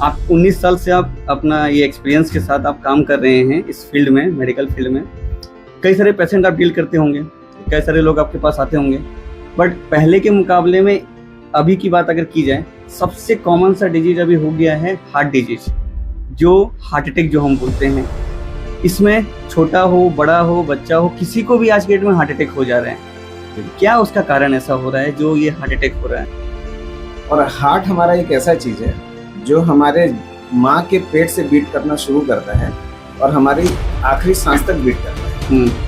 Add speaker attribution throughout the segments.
Speaker 1: आप 19 साल से आप अपना ये एक्सपीरियंस के साथ आप काम कर रहे हैं इस फील्ड में, मेडिकल फील्ड में। कई सारे पेशेंट आप डील करते होंगे, कई सारे लोग आपके पास आते होंगे, बट पहले के मुकाबले में अभी की बात अगर की जाए, सबसे कॉमन सा डिजीज अभी हो गया है हार्ट डिजीज, जो हार्ट अटैक जो हम बोलते हैं। इसमें छोटा हो, बड़ा हो, बच्चा हो, किसी को भी आज के डेट में हार्ट अटैक हो जा रहे हैं। क्या उसका कारण ऐसा हो रहा है जो ये हार्ट अटैक हो रहा है?
Speaker 2: और हार्ट हमारा एक ऐसा चीज है जो हमारे माँ के पेट से बीट करना शुरू करता है और हमारी आखिरी सांस तक बीट करता है।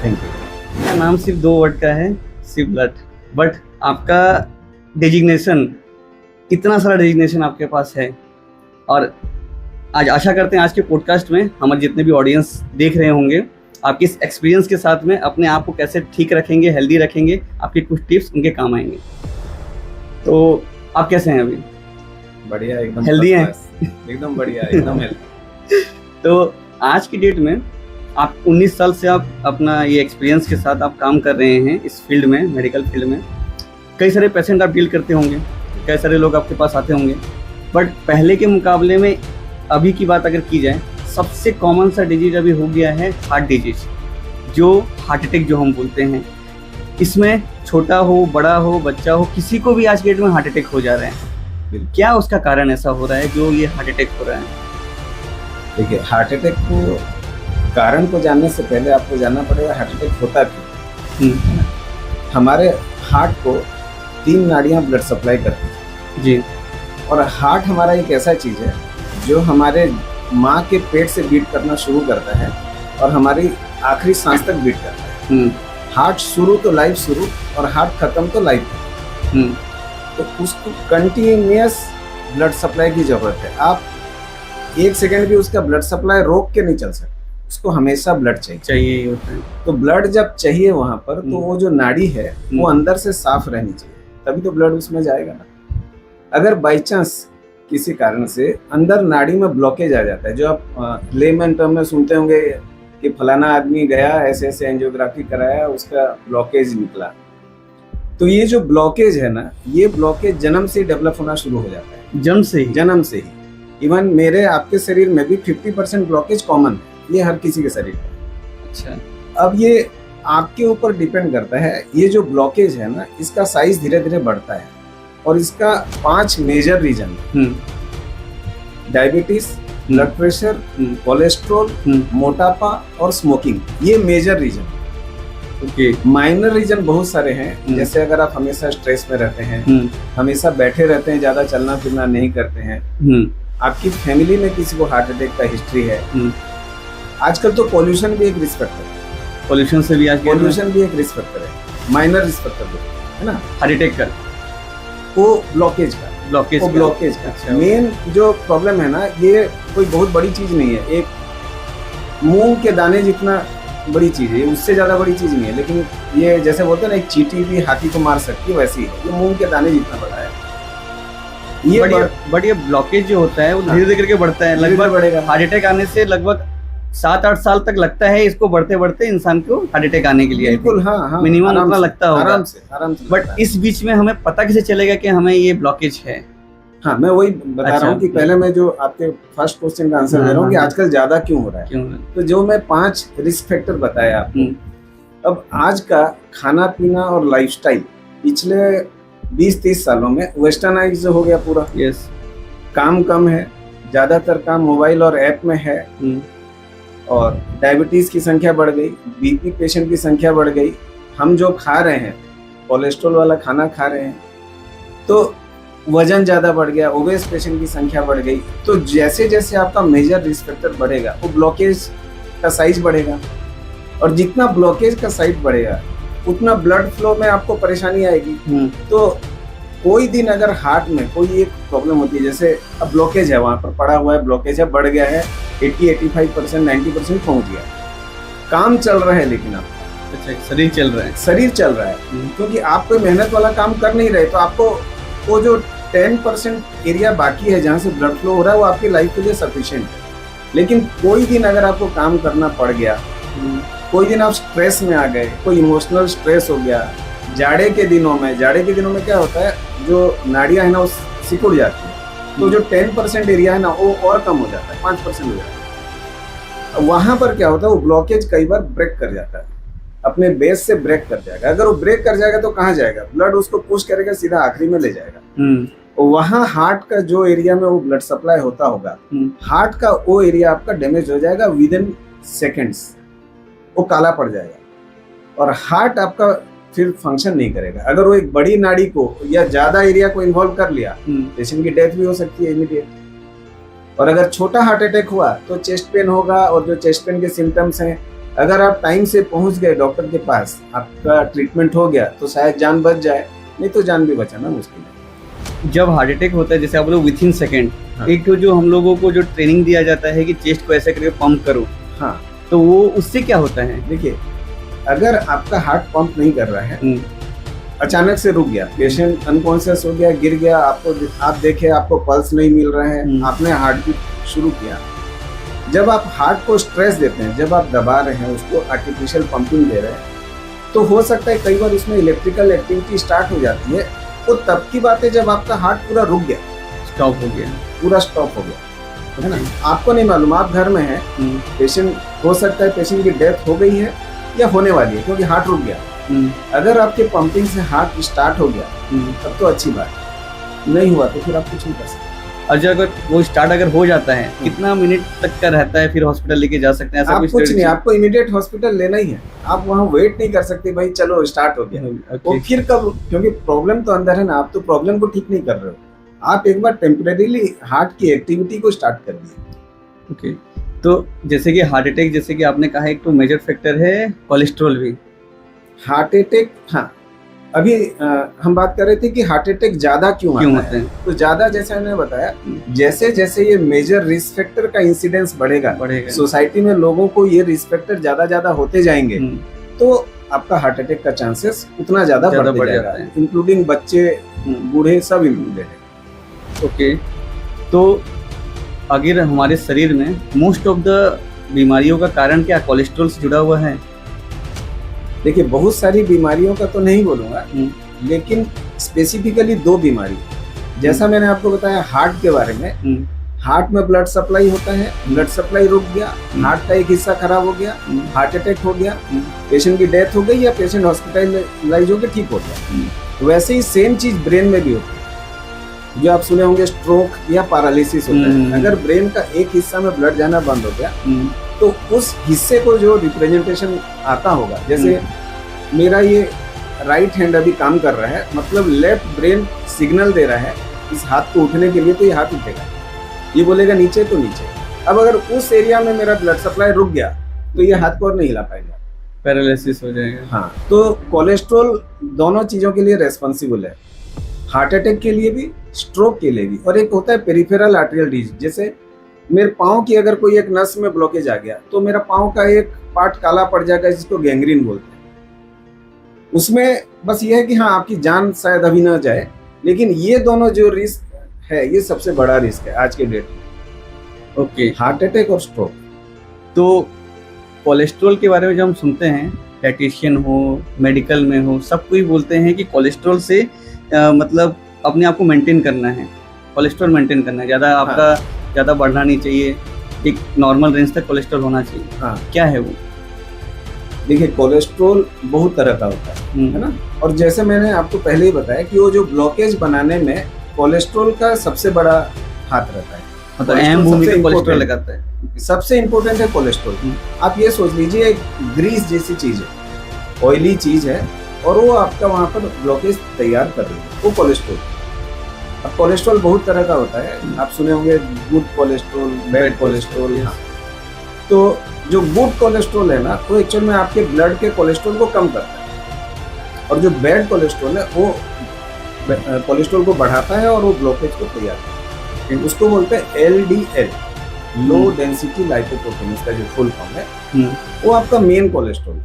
Speaker 2: Thank you.
Speaker 1: मेरा नाम सिर्फ 2 वर्ड का है, शिव ब्लड, बट आपका डेजिग्नेशन, इतना सारा डेजिग्नेशन आपके पास है। और आज आशा करते हैं आज के पॉडकास्ट में हमारे जितने भी ऑडियंस देख रहे होंगे, आपके इस एक्सपीरियंस के साथ में अपने आप को कैसे ठीक रखेंगे, हेल्दी रखेंगे, आपके कुछ टिप्स उनके काम आएंगे। तो आप कैसे हैं अभी?
Speaker 2: बढ़िया, एकदम
Speaker 1: हेल्दी हैं?
Speaker 2: एकदम बढ़िया, एकदम हेल्दी।
Speaker 1: तो आज की डेट में आप 19 साल से आप अपना ये एक्सपीरियंस के साथ आप काम कर रहे हैं इस फील्ड में, मेडिकल फील्ड में। कई सारे पेशेंट आप डील करते होंगे, कई सारे लोग आपके पास आते होंगे, बट पहले के मुकाबले में अभी की बात अगर की जाए, सबसे कॉमन सा डिजीज अभी हो गया है हार्ट डिजीज, जो हार्ट अटैक जो हम बोलते हैं। इसमें छोटा हो, बड़ा हो, बच्चा हो, किसी को भी आज के डेट में हार्ट अटैक हो जा रहे हैं। क्या उसका कारण ऐसा हो रहा है जो ये हार्ट अटैक हो रहा है?
Speaker 2: देखिए, हार्ट अटैक को कारण को जानने से पहले आपको जानना पड़ेगा हार्ट अटैक होता क्यों। हमारे हार्ट को 3 नाड़ियां ब्लड सप्लाई करती हैं
Speaker 1: जी।
Speaker 2: और हार्ट हमारा एक ऐसा चीज है जो हमारे माँ के पेट से बीट करना शुरू करता है और हमारी आखिरी सांस तक बीट करता है। हार्ट शुरू तो लाइफ शुरू और हार्ट खत्म तो लाइफ। तो उसको कंटिन्यूअस ब्लड सप्लाई की जरूरत है। आप 1 सेकंड भी उसका ब्लड सप्लाई रोक के नहीं चल सकते, उसको हमेशा ब्लड चाहिए
Speaker 1: होता है।
Speaker 2: तो ब्लड जब चाहिए वहां पर, तो वो जो नाड़ी है वो अंदर से साफ रहनी चाहिए, तभी तो ब्लड उसमें जाएगा ना। अगर बाई चांस किसी कारण से अंदर नाड़ी में ब्लॉकेज आ जाता है, जो आप लेमन टर्म में सुनते होंगे कि फलाना आदमी गया, ऐसे ऐसे एंजियोग्राफी कराया, उसका ब्लॉकेज निकला, तो ये जो ब्लॉकेज है ना, ये ब्लॉकेज जन्म से डेवलप होना शुरू हो जाता है। जन्म से ही इवन मेरे आपके शरीर में भी 50% ब्लॉकेज कॉमन है, ये हर किसी के शरीर में।
Speaker 1: अच्छा।
Speaker 2: अब ये आपके ऊपर डिपेंड करता है, ये जो ब्लॉकेज है ना, इसका साइज धीरे धीरे बढ़ता है और इसका 5 major reason, diabetes, blood pressure, cholesterol, मोटापा और स्मोकिंग, ये major reason.
Speaker 1: Okay.
Speaker 2: Minor reason बहुत सारे हैं, जैसे अगर आप हमेशा स्ट्रेस में रहते हैं, हमेशा बैठे रहते हैं, ज्यादा चलना फिरना नहीं करते हैं, आपकी फैमिली में किसी को हार्ट अटैक का हिस्ट्री है। आजकल तो पॉल्यूशन भी एक रिस्क फैक्टर है,
Speaker 1: पॉल्यूशन भी एक
Speaker 2: रिस्क फैक्टर है, माइनर रिस्क फैक्टर है ना,
Speaker 1: हार्ट अटैक का,
Speaker 2: वो ब्लॉकेज का।
Speaker 1: अच्छा।
Speaker 2: मेन जो प्रॉब्लम है ना, ये कोई बहुत बड़ी चीज नहीं है, एक मूंग के दाने जितना बड़ी चीज है, उससे ज्यादा बड़ी चीज नहीं है, लेकिन ये जैसे बोलते हैं ना, एक चींटी भी हाथी को मार सकती है, वैसी है, ये मूंग के दाने जितना बड़ा है।
Speaker 1: बट ये ब्लॉकेज जो होता है वो धीरे धीरे करके बढ़ता है, लगभग बढ़ेगा। हार्ट अटैक आने से लगभग 7-8 साल तक लगता है इसको बढ़ते बढ़ते इंसान को हार्ट अटैक आने के लिए।
Speaker 2: बिल्कुल, हाँ,
Speaker 1: मिनिमम उतना लगता होगा
Speaker 2: आराम से।
Speaker 1: बट इस बीच में हमें पता कैसे चलेगा कि हमें ये ब्लॉकेज है?
Speaker 2: हाँ, मैं वही बता रहा हूँ कि पहले मैं जो आपके फर्स्ट क्वेश्चन का आंसर दे रहा हूँ कि आजकल ज्यादा क्यों हो रहा है। तो जो मैं 5 रिस्क फैक्टर बताया आपको, अब आज का खाना पीना और लाइफस्टाइल पिछले 20-30 सालों में वेस्टर्नाइज हो गया पूरा।
Speaker 1: यस।
Speaker 2: काम कम है, ज्यादातर काम मोबाइल और ऐप में है, और डायबिटीज की संख्या बढ़ गई, बीपी पेशेंट की संख्या बढ़ गई, हम जो खा रहे हैं कोलेस्ट्रॉल वाला खाना खा रहे हैं, तो वजन ज्यादा बढ़ गया, ओबेस पेशेंट की संख्या बढ़ गई। तो जैसे जैसे आपका मेजर रिस्क फैक्टर बढ़ेगा वो ब्लॉकेज का साइज बढ़ेगा, और जितना ब्लॉकेज का साइज बढ़ेगा उतना ब्लड फ्लो में आपको परेशानी आएगी। तो कोई दिन अगर हार्ट में कोई एक प्रॉब्लम होती है, जैसे अब ब्लॉकेज है, वहां पर पड़ा हुआ है, ब्लॉकेज है, बढ़ गया है 80-85%, 90% पहुंच गया, काम चल रहा है, लेकिन आप
Speaker 1: शरीर चल रहा है,
Speaker 2: शरीर चल रहा है, क्योंकि आप कोई मेहनत वाला काम कर नहीं रहे, तो आपको वो जो 10% एरिया बाकी है जहाँ से ब्लड फ्लो हो रहा है वो आपकी लाइफ के लिए सफिशिएंट है। लेकिन कोई दिन अगर आपको काम करना पड़ गया, कोई दिन आप स्ट्रेस में आ गए, कोई इमोशनल स्ट्रेस हो गया, जाड़े के दिनों में क्या होता है, जो नाड़ियाँ है ना वो सिकुड़ जाती है, तो जो 10% एरिया है ना वो और कम हो जाता है, 5% हो जाता है। वहां पर क्या होता है, वो ब्लॉकेज कई बार ब्रेक कर जाता है, अपने बेस से ब्रेक कर जाएगा। अगर वो ब्रेक कर जाएगा तो कहाँ जाएगा, ब्लड उसको पुश करेगा, सीधा आखिरी में ले जाएगा। वहां हार्ट का जो एरिया में वो ब्लड सप्लाई होता होगा, हार्ट का वो एरिया आपका डैमेज हो जाएगा विद इन सेकेंड्स, वो काला पड़ जाएगा और हार्ट आपका फिर फंक्शन नहीं करेगा। अगर वो एक बड़ी नाड़ी को या ज्यादा एरिया को इन्वॉल्व कर लिया, पेशेंट की डेथ भी हो सकती है इमीडिएट। और अगर छोटा हार्ट अटैक हुआ तो चेस्ट पेन होगा, और जो चेस्ट पेन के सिम्टम्स हैं, अगर आप टाइम से पहुंच गए डॉक्टर के पास, आपका ट्रीटमेंट हो गया तो शायद जान बच जाए, नहीं तो जान भी बचाना मुश्किल है।
Speaker 1: जब हार्ट अटैक होता है, जैसे आप लोग विथ इन सेकेंड, एक तो जो हम लोगों को जो ट्रेनिंग दिया जाता है कि चेस्ट को ऐसे करके पंप करो,
Speaker 2: हाँ,
Speaker 1: तो वो उससे क्या होता है?
Speaker 2: देखिए, अगर आपका हार्ट पंप नहीं कर रहा है, अचानक से रुक गया, पेशेंट अनकॉन्शियस हो गया, गिर गया, आप देखे आपको पल्स नहीं मिल रहा है, आपने हार्ट बीट शुरू किया, जब आप हार्ट को स्ट्रेस देते हैं, जब आप दबा रहे हैं, उसको आर्टिफिशियल पंपिंग दे रहे हैं, तो हो सकता है कई बार उसमें इलेक्ट्रिकल एक्टिविटी स्टार्ट हो जाती है। वो तब की बात है जब आपका हार्ट पूरा रुक गया,
Speaker 1: स्टॉप हो गया,
Speaker 2: पूरा स्टॉप हो गया, है ना। आपको नहीं मालूम, आप घर में हैं, पेशेंट, हो सकता है पेशेंट की डेथ हो गई है या होने वाली है, क्योंकि हार्ट रुक गया। अगर आपके पंपिंग से हार्ट स्टार्ट हो गया तब तो अच्छी बात है, नहीं हुआ तो फिर आप कुछ नहीं कर सकते।
Speaker 1: और अगर वो स्टार्ट अगर हो जाता है, कितना मिनट तक का रहता है, फिर हॉस्पिटल लेके जा सकते हैं? ऐसा
Speaker 2: कुछ नहीं, आपको इमीडिएट हॉस्पिटल लेना ही है, आप वहाँ वेट नहीं कर सकते, भाई चलो स्टार्ट हो गया। और फिर कब, क्योंकि प्रॉब्लम तो अंदर है ना, आप तो प्रॉब्लम को ठीक नहीं कर रहे हो, आप एक बार टेम्परेरीली हार्ट की एक्टिविटी को स्टार्ट कर दिए।
Speaker 1: ओके, तो जैसे कि हार्ट अटैक, जैसे कि आपने कहा, एक तो मेजर फैक्टर है कोलेस्ट्रॉल भी।
Speaker 2: हार्ट अटैक, हाँ, अभी हम बात कर रहे थे कि हार्ट अटैक ज्यादा क्यों होते हैं। तो ज्यादा, जैसे मैंने बताया, जैसे जैसे ये मेजर रिस्क फैक्टर का इंसिडेंस बढ़ेगा, सोसाइटी में लोगों को ये रिस्क फैक्टर ज्यादा होते जाएंगे, तो आपका हार्ट अटैक का चांसेस उतना ज्यादा बढ़ जाएगा, इंक्लूडिंग बच्चे, बूढ़े, सब इंक्लूडेड है।
Speaker 1: ओके, तो अगर हमारे शरीर में मोस्ट ऑफ द बीमारियों का कारण क्या कोलेस्ट्रॉल से जुड़ा हुआ है?
Speaker 2: देखिए, बहुत सारी बीमारियों का तो नहीं बोलूंगा, लेकिन स्पेसिफिकली 2 बीमारी, जैसा मैंने आपको बताया हार्ट के बारे में, हार्ट में ब्लड सप्लाई होता है, ब्लड सप्लाई रुक गया, हार्ट का एक हिस्सा खराब हो गया, हार्ट अटैक हो गया, पेशेंट की डेथ हो गई या पेशेंट हॉस्पिटलाइज होकर ठीक हो गया। वैसे ही सेम चीज ब्रेन में भी होती है, जो आप सुने होंगे स्ट्रोक या पैरालिसिस होता है। अगर ब्रेन का एक हिस्सा में ब्लड जाना बंद हो गया, तो उस हिस्से को जो रिप्रेजेंटेशन आता होगा, जैसे मेरा ये राइट हैंड अभी काम कर रहा है, मतलब लेफ्ट ब्रेन सिग्नल दे रहा है इस हाथ को उठने के लिए, तो ये हाथ उठेगा, ये बोलेगा नीचे तो नीचे। अब अगर उस एरिया में मेरा ब्लड सप्लाई रुक गया तो ये हाथ को और नहीं हिला पाएगा,
Speaker 1: पैरालिसिस हो जाएगा।
Speaker 2: हाँ, तो कोलेस्ट्रॉल दोनों चीजों के लिए रेस्पॉन्सिबल है, हार्ट अटैक के लिए भी, स्ट्रोक के लिए भी। और एक होता है पेरिफेरल आर्टेरियल डिजीज, जैसे मेरे पाँव की अगर कोई एक नस में ब्लॉकेज आ गया तो मेरा पाँव का एक पार्ट काला पड़ जाएगा, जिसको गैंग्रीन बोलते हैं। उसमें बस ये है कि हाँ, आपकी जान शायद अभी ना जाए, लेकिन ये दोनों जो रिस्क है, ये सबसे बड़ा रिस्क है आज के डेट में।
Speaker 1: ओके,
Speaker 2: हार्ट अटैक और स्ट्रोक।
Speaker 1: तो कोलेस्ट्रॉल के बारे में जब हम सुनते हैं, डाइटिशियन हो, मेडिकल में हो, सब कोई बोलते हैं कि कोलेस्ट्रॉल से मतलब अपने आप को मेंटेन करना है, कोलेस्ट्रॉल मेंटेन करना है, ज़्यादा आपका ज़्यादा बढ़ना नहीं चाहिए, एक नॉर्मल रेंज तक कोलेस्ट्रॉल होना चाहिए।
Speaker 2: हाँ,
Speaker 1: क्या है वो?
Speaker 2: देखिए कोलेस्ट्रोल बहुत तरह का होता है ना। और जैसे मैंने आपको पहले ही बताया कि वो जो ब्लॉकेज बनाने में कोलेस्ट्रोल का सबसे बड़ा हाथ रहता है,
Speaker 1: मतलब अहम भूमिका कोलेस्ट्रॉल लगाता है।
Speaker 2: सबसे इम्पोर्टेंट है कोलेस्ट्रॉल। आप ये सोच लीजिए एक ग्रीस जैसी चीज है, ऑयली चीज है, और वो आपका वहाँ पर ब्लॉकेज तैयार कर रही है, वो कोलेस्ट्रॉल। अब कोलेस्ट्रॉल बहुत तरह का होता है, आप सुने होंगे गुड कोलेस्ट्रॉल, बैड कोलेस्ट्रॉल। हाँ, तो जो गुड कोलेस्ट्रॉल है ना, वो एक्चुअल में आपके ब्लड के कोलेस्ट्रॉल को कम करता है, और जो बैड कोलेस्ट्रॉल है वो कोलेस्ट्रॉल को बढ़ाता है और वो ब्लॉकेज को तैयार करता है। उसको बोलते हैं LDL, लो डेंसिटी लाइपोप्रोटीन, इसका जो फुल फॉर्म है, वो आपका मेन कोलेस्ट्रॉल है।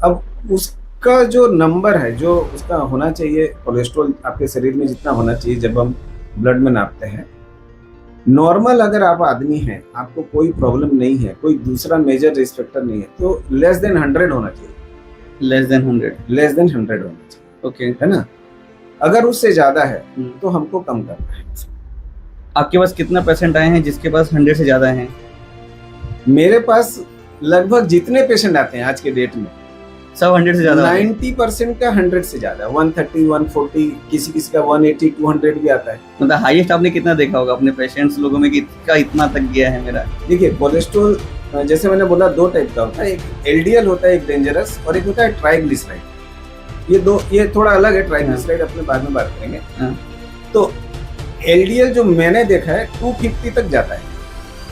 Speaker 2: अब उसका जो नंबर है, जो उसका होना चाहिए कोलेस्ट्रॉल आपके शरीर में जितना होना चाहिए जब हम ब्लड में नापते हैं, नॉर्मल अगर आप आदमी हैं, आपको कोई प्रॉब्लम नहीं है, कोई दूसरा मेजर रिस्क फैक्टर नहीं है, तो लेस देन 100 होना चाहिए।
Speaker 1: Less than 100?
Speaker 2: लेस देन 100 होना चाहिए।
Speaker 1: ओके,
Speaker 2: है ना। अगर उससे ज्यादा है तो हमको कम करना है।
Speaker 1: आपके पास कितना पेशेंट आए हैं जिसके पास 100 से ज्यादा हैं?
Speaker 2: मेरे पास लगभग जितने पेशेंट आते हैं आज के डेट में,
Speaker 1: सब 100 से ज्यादा?
Speaker 2: 90% का 100 से ज्यादा, 130, 140, किसी किसी का 180, 200 भी आता है।
Speaker 1: मतलब हाईएस्ट आपने कितना देखा होगा अपने पेशेंट्स लोगों में कि इसका इतना तक गया है मेरा?
Speaker 2: देखिए कोलेस्ट्रॉल जैसे मैंने बोला दो टाइप का होता है, एक LDL होता है, एक डेंजरस, और एक होता है ट्राइग्लिसराइड। ये थोड़ा अलग है, ट्राइग्लिसराइड अपने बाद में बात करेंगे। तो LDL जो मैंने देखा है 250 तक जाता है,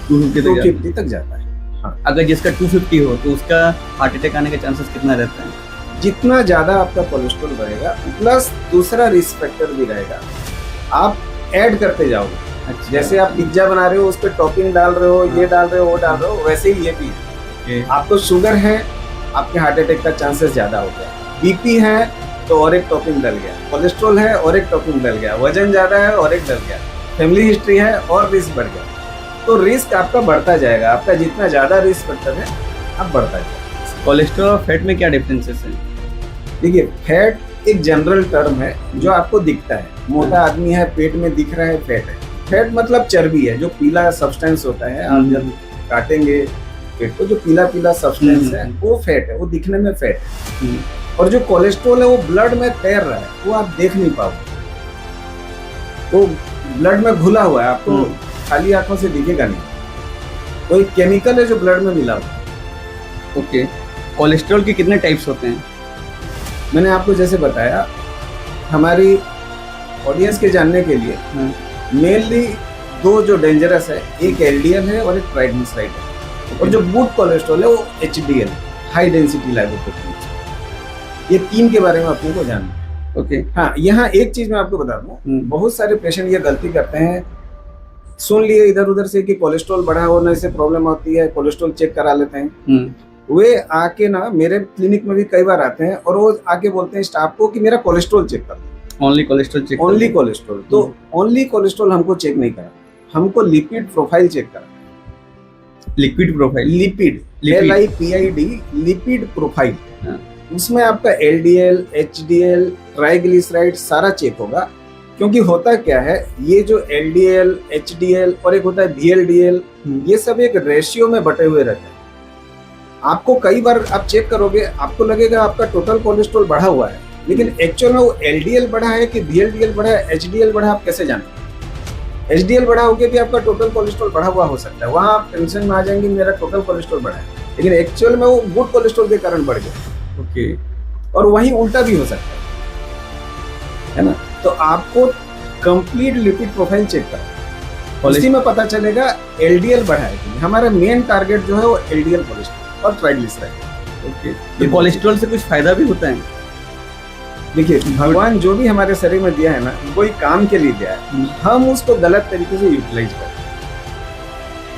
Speaker 2: 250 तक जाता है। हाँ।
Speaker 1: अगर जिसका 250 हो तो उसका हार्ट अटैक आने का चांसेस कितना रहता है?
Speaker 2: जितना ज्यादा आपका कोलेस्ट्रॉल बढ़ेगा, प्लस दूसरा रिस्क फैक्टर भी रहेगा, आप ऐड करते जाओगे।
Speaker 1: अच्छा।
Speaker 2: जैसे आप पिज्जा बना रहे हो, उस पर टॉपिंग डाल रहे हो, ये डाल रहे हो, वो डाल रहे हो, वैसे ही ये भी है। आपको शुगर है, आपके हार्ट अटैक का चांसेस ज्यादा हो गया। BP है तो और एक टॉपिंग डल गया, कोलेस्ट्रॉल है और एक टॉपिंग डल गया, वजन ज्यादा है और एक डल गया, फैमिली हिस्ट्री है और रिस्क बढ़ गया। तो रिस्क आपका बढ़ता जाएगा, आपका जितना ज्यादा रिस्क फैक्टर है आप बढ़ता जाएगा।
Speaker 1: कोलेस्ट्रॉल और फैट में क्या डिफरेंसेस है?
Speaker 2: देखिए फैट एक जनरल टर्म है जो आपको दिखता है। मोटा आदमी है, पेट में दिख रहा है, फैट है। फैट मतलब चर्बी है, जो पीला सब्सटेंस होता है, आप जब काटेंगे पेट को, जो पीला पीला सब्सटेंस है वो फैट है, वो दिखने में फैट है। और जो कोलेस्ट्रॉल है वो ब्लड में तैर रहा है, वो आप देख नहीं पाओगे, वो ब्लड में घुला हुआ है, आपको खाली आंखों से दिखेगा नहीं। तो एक केमिकल है जो ब्लड में मिला हुआ।
Speaker 1: ओके, कोलेस्ट्रॉल के कितने टाइप्स होते हैं?
Speaker 2: मैंने आपको जैसे बताया, हमारी ऑडियंस के जानने के लिए मेनली दो जो डेंजरस है, एक LDL है और एक ट्राइग्लिसराइड है। और जो गुड कोलेस्ट्रॉल है वो HDL, हाई डेंसिटी लाइपोप्रोटीन। ये तीन के बारे में अपने को जानना है।
Speaker 1: ओके।
Speaker 2: हाँ, यहाँ एक चीज मैं आपको बता दूं, बहुत सारे पेशेंट ये गलती करते हैं, सुन लिए इधर उधर से कि कोलेस्ट्रॉल बढ़ा होने से प्रॉब्लम होती है, कोलेस्ट्रॉल चेक करा लेते हैं। वे आके ना मेरे क्लिनिक में भी कई बार आते हैं और वो आके बोलते हैं स्टाफ को कि मेरा कोलेस्ट्रॉल चेक कर दो।
Speaker 1: Only cholesterol check?
Speaker 2: Only cholesterol. तो ओनली कोलेस्ट्रॉल हमको चेक नहीं करा, हमको लिपिड प्रोफाइल चेक करा।
Speaker 1: Lipid profile?
Speaker 2: Lipid, LIPID, lipid profile. उसमें आपका LDL, HDL, ट्राइग्लिसराइड सारा चेक होगा। क्योंकि होता क्या है, ये जो LDL, HDL और एक होता है VLDL, ये सब एक रेशियो में बटे हुए रहते हैं। आपको कई बार आप चेक करोगे, आपको लगेगा आपका टोटल कोलेस्ट्रॉल बढ़ा हुआ है, लेकिन एक्चुअल में वो LDL बढ़ा है कि VLDL बढ़ा है, HDL बढ़ा है, आप कैसे जानेंगे? HDL बढ़ा होकर भी आपका टोटल कोलेस्ट्रॉल बढ़ा हुआ हो सकता है, वहां आप टेंशन में आ जाएंगे मेरा टोटल कोलेस्ट्रॉल बढ़ा है, लेकिन एक्चुअल में वो गुड कोलेस्ट्रॉल के कारण बढ़ गया।
Speaker 1: ओके।
Speaker 2: और वहीं उल्टा भी हो सकता है ना। तो आपको कंप्लीट लिपिड प्रोफाइल चेक करना, उसी में पता चलेगा LDL बढ़ा है कि नहीं। हमारा मेन टारगेट जो है वो LDL कोलेस्ट्रॉल और ट्राइग्लिसराइड।
Speaker 1: ओके। तो कोलेस्ट्रॉल से कुछ फायदा भी होता है?
Speaker 2: देखिए भगवान जो भी हमारे शरीर में दिया है ना, कोई काम के लिए दिया है, हम उसको गलत तरीके से यूटिलाइज करते हैं।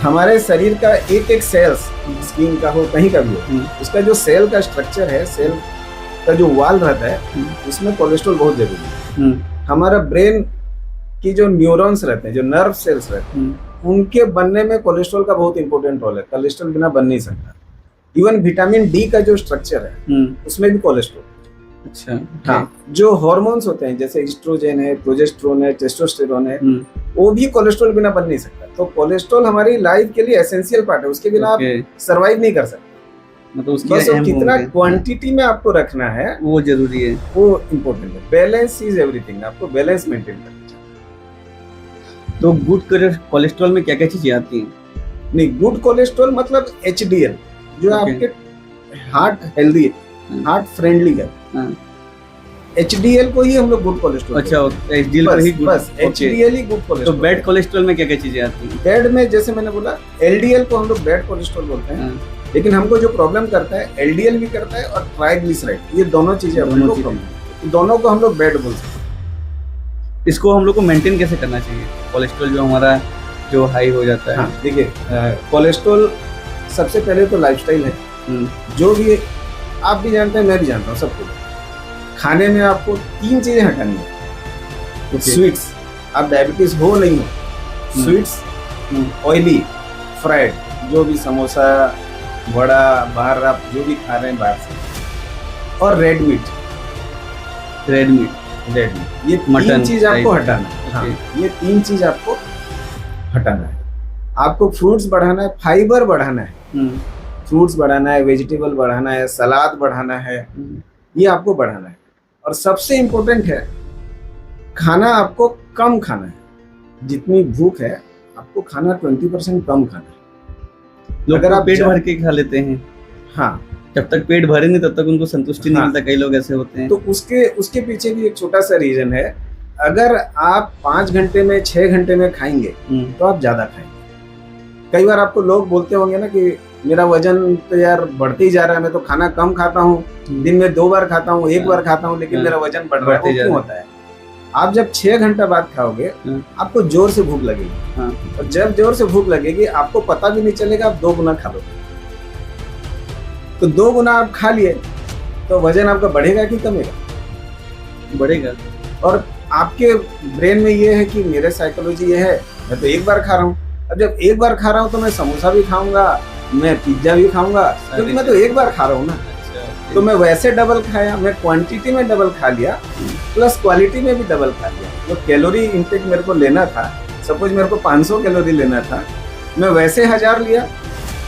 Speaker 2: हमारे शरीर का एक एक सेल्स, स्किन का हो कहीं का भी हो, उसका जो सेल का स्ट्रक्चर है, सेल का जो वॉल रहता है, उसमें कोलेस्ट्रॉल बहुत जरूरी है। हमारा ब्रेन की जो न्यूरॉन्स रहते हैं, जो नर्व सेल्स रहते हैं, उनके बनने में कोलेस्ट्रॉल का बहुत इंपॉर्टेंट रोल है। कोलेस्ट्रॉल बिना बन नहीं सकता। इवन विटामिन D का जो स्ट्रक्चर है उसमें भी कोलेस्ट्रॉल।
Speaker 1: अच्छा।
Speaker 2: हाँ, जो हार्मोन्स होते हैं जैसे एस्ट्रोजन है, प्रोजेस्टेरोन है, टेस्टोस्टेरोन है,
Speaker 1: हम्म,
Speaker 2: वो भी कोलेस्ट्रॉल बिना बन नहीं सकता। तो कोलेस्ट्रॉल हमारी लाइफ के लिए एसेंशियल पार्ट है, उसके बिना आप
Speaker 1: ओके,
Speaker 2: सरवाइव नहीं कर सकते।
Speaker 1: मतलब उसकी
Speaker 2: बस वो
Speaker 1: अहम
Speaker 2: कितना
Speaker 1: भूमिका है।
Speaker 2: क्वांटिटी में आपको रखना है
Speaker 1: वो जरूरी है।
Speaker 2: वो इम्पोर्टेंट है। बैलेंस इज एवरीथिंग, आपको बैलेंस मेंटेन करना चाहिए।
Speaker 1: तो गुड कोलेस्ट्रॉल में क्या क्या चीजें आती हैं?
Speaker 2: नहीं, गुड कोलेस्ट्रॉल मतलब एचडीएल, जो
Speaker 1: ओके।
Speaker 2: आपके हार्ट हेल्दी है,
Speaker 1: हाँ।
Speaker 2: हार्ट फ्रेंडली है।
Speaker 1: हाँ।
Speaker 2: एचडीएल को ही हम लोग गुड कोलेस्ट्रॉल
Speaker 1: अच्छा,
Speaker 2: बोलते हैं।
Speaker 1: एचडीएल को ही गुड।
Speaker 2: बस
Speaker 1: ओके।
Speaker 2: एचडीएल ही गुड
Speaker 1: तो
Speaker 2: कोलेस्ट्रॉल।
Speaker 1: बैड कोलेस्ट्रॉल में क्या क्या चीजें आती हैं?
Speaker 2: बैड में जैसे मैंने बोला, एलडीएल को हम लोग बैड कोलेस्ट्रॉल बोलते हैं,
Speaker 1: हाँ,
Speaker 2: लेकिन हमको जो प्रॉब्लम करता है एलडीएल भी करता है और ट्राइग्लिसराइड, ये दोनों चीजें अपन
Speaker 1: दोनों
Speaker 2: को
Speaker 1: चीजें।
Speaker 2: problem- दोनों को हम लोग बैड बोल सकते हैं।
Speaker 1: इसको हम लोग को मेंटेन कैसे करना चाहिए, कोलेस्ट्रॉल जो हमारा जो हाई हो जाता है?
Speaker 2: हाँ, देखिए, कोलेस्ट्रॉल सबसे पहले तो लाइफस्टाइल है।
Speaker 1: हम्म,
Speaker 2: जो भी आप भी जानते हैं, मैं भी जानता हूँ, सब कुछ खाने में आपको 3 चीजें हटानी है।
Speaker 1: ओके।
Speaker 2: स्वीट्स, आप डायबिटीज हो नहीं हो, स्वीट्स, ऑयली, फ्राइड, जो भी समोसा, बड़ा, बाहर आप जो भी खा रहे हैं बाहर से, और रेड मीट,
Speaker 1: रेड मीट,
Speaker 2: ये
Speaker 1: मटन
Speaker 2: 3 चीज आपको
Speaker 1: type।
Speaker 2: हटाना है। हाँ,
Speaker 1: ओके।
Speaker 2: ये 3 चीज आपको हटाना है। आपको फ्रूट्स बढ़ाना है, फाइबर बढ़ाना है,
Speaker 1: हम्म,
Speaker 2: फ्रूट्स बढ़ाना है, वेजिटेबल बढ़ाना है, सलाद बढ़ाना है, ये आपको बढ़ाना है। और सबसे इम्पोर्टेंट है, खाना आपको कम खाना है। जितनी भूख है आपको खाना 20% कम खाना है।
Speaker 1: लोग
Speaker 2: अगर
Speaker 1: तो
Speaker 2: आप
Speaker 1: पेट
Speaker 2: जा-
Speaker 1: भर के खा लेते हैं,
Speaker 2: हाँ,
Speaker 1: जब तक पेट भरे नहीं तब तक उनको संतुष्टि नहीं
Speaker 2: हाँ।
Speaker 1: मिलता। कई लोग ऐसे होते हैं।
Speaker 2: तो उसके पीछे भी एक छोटा सा रीजन है। अगर आप 5 घंटे में 6 घंटे में खाएंगे तो आप ज्यादा खाएंगे। कई बार आपको लोग बोलते होंगे ना कि मेरा वजन तो यार बढ़ते ही जा रहा है, मैं तो खाना कम खाता हूँ, दिन में 2 बार खाता हूँ, 1 बार खाता हूँ, लेकिन
Speaker 1: हाँ।
Speaker 2: मेरा वजन बढ़ रहा है।
Speaker 1: बढ़ते
Speaker 2: वो
Speaker 1: जा
Speaker 2: क्यों
Speaker 1: रहा है।
Speaker 2: होता है? आप जब 6 घंटा बाद खाओगे,
Speaker 1: हाँ।
Speaker 2: आपको जोर से भूख लगेगी,
Speaker 1: हाँ।
Speaker 2: और जब जोर से भूख लगेगी आपको पता भी नहीं चलेगा, आप 2 गुना खा लोगे। तो 2 गुना आप खा लिए तो वजन आपका बढ़ेगा कि कमेगा?
Speaker 1: बढ़ेगा।
Speaker 2: और आपके ब्रेन में ये है कि मेरे साइकोलॉजी ये है, मैं तो 1 बार खा रहा हूँ। अब जब 1 बार खा रहा हूँ तो मैं समोसा भी खाऊंगा, मैं पिज्जा भी खाऊंगा, क्योंकि मैं तो 1 बार खा रहा हूँ ना।
Speaker 1: अच्छा,
Speaker 2: तो मैं वैसे डबल खाया, मैं क्वांटिटी में डबल खा लिया, प्लस क्वालिटी में भी डबल खा लिया। जो कैलोरी इंटेक मेरे को लेना था, सपोज मेरे को 500 कैलोरी लेना था, मैं वैसे 1000 लिया,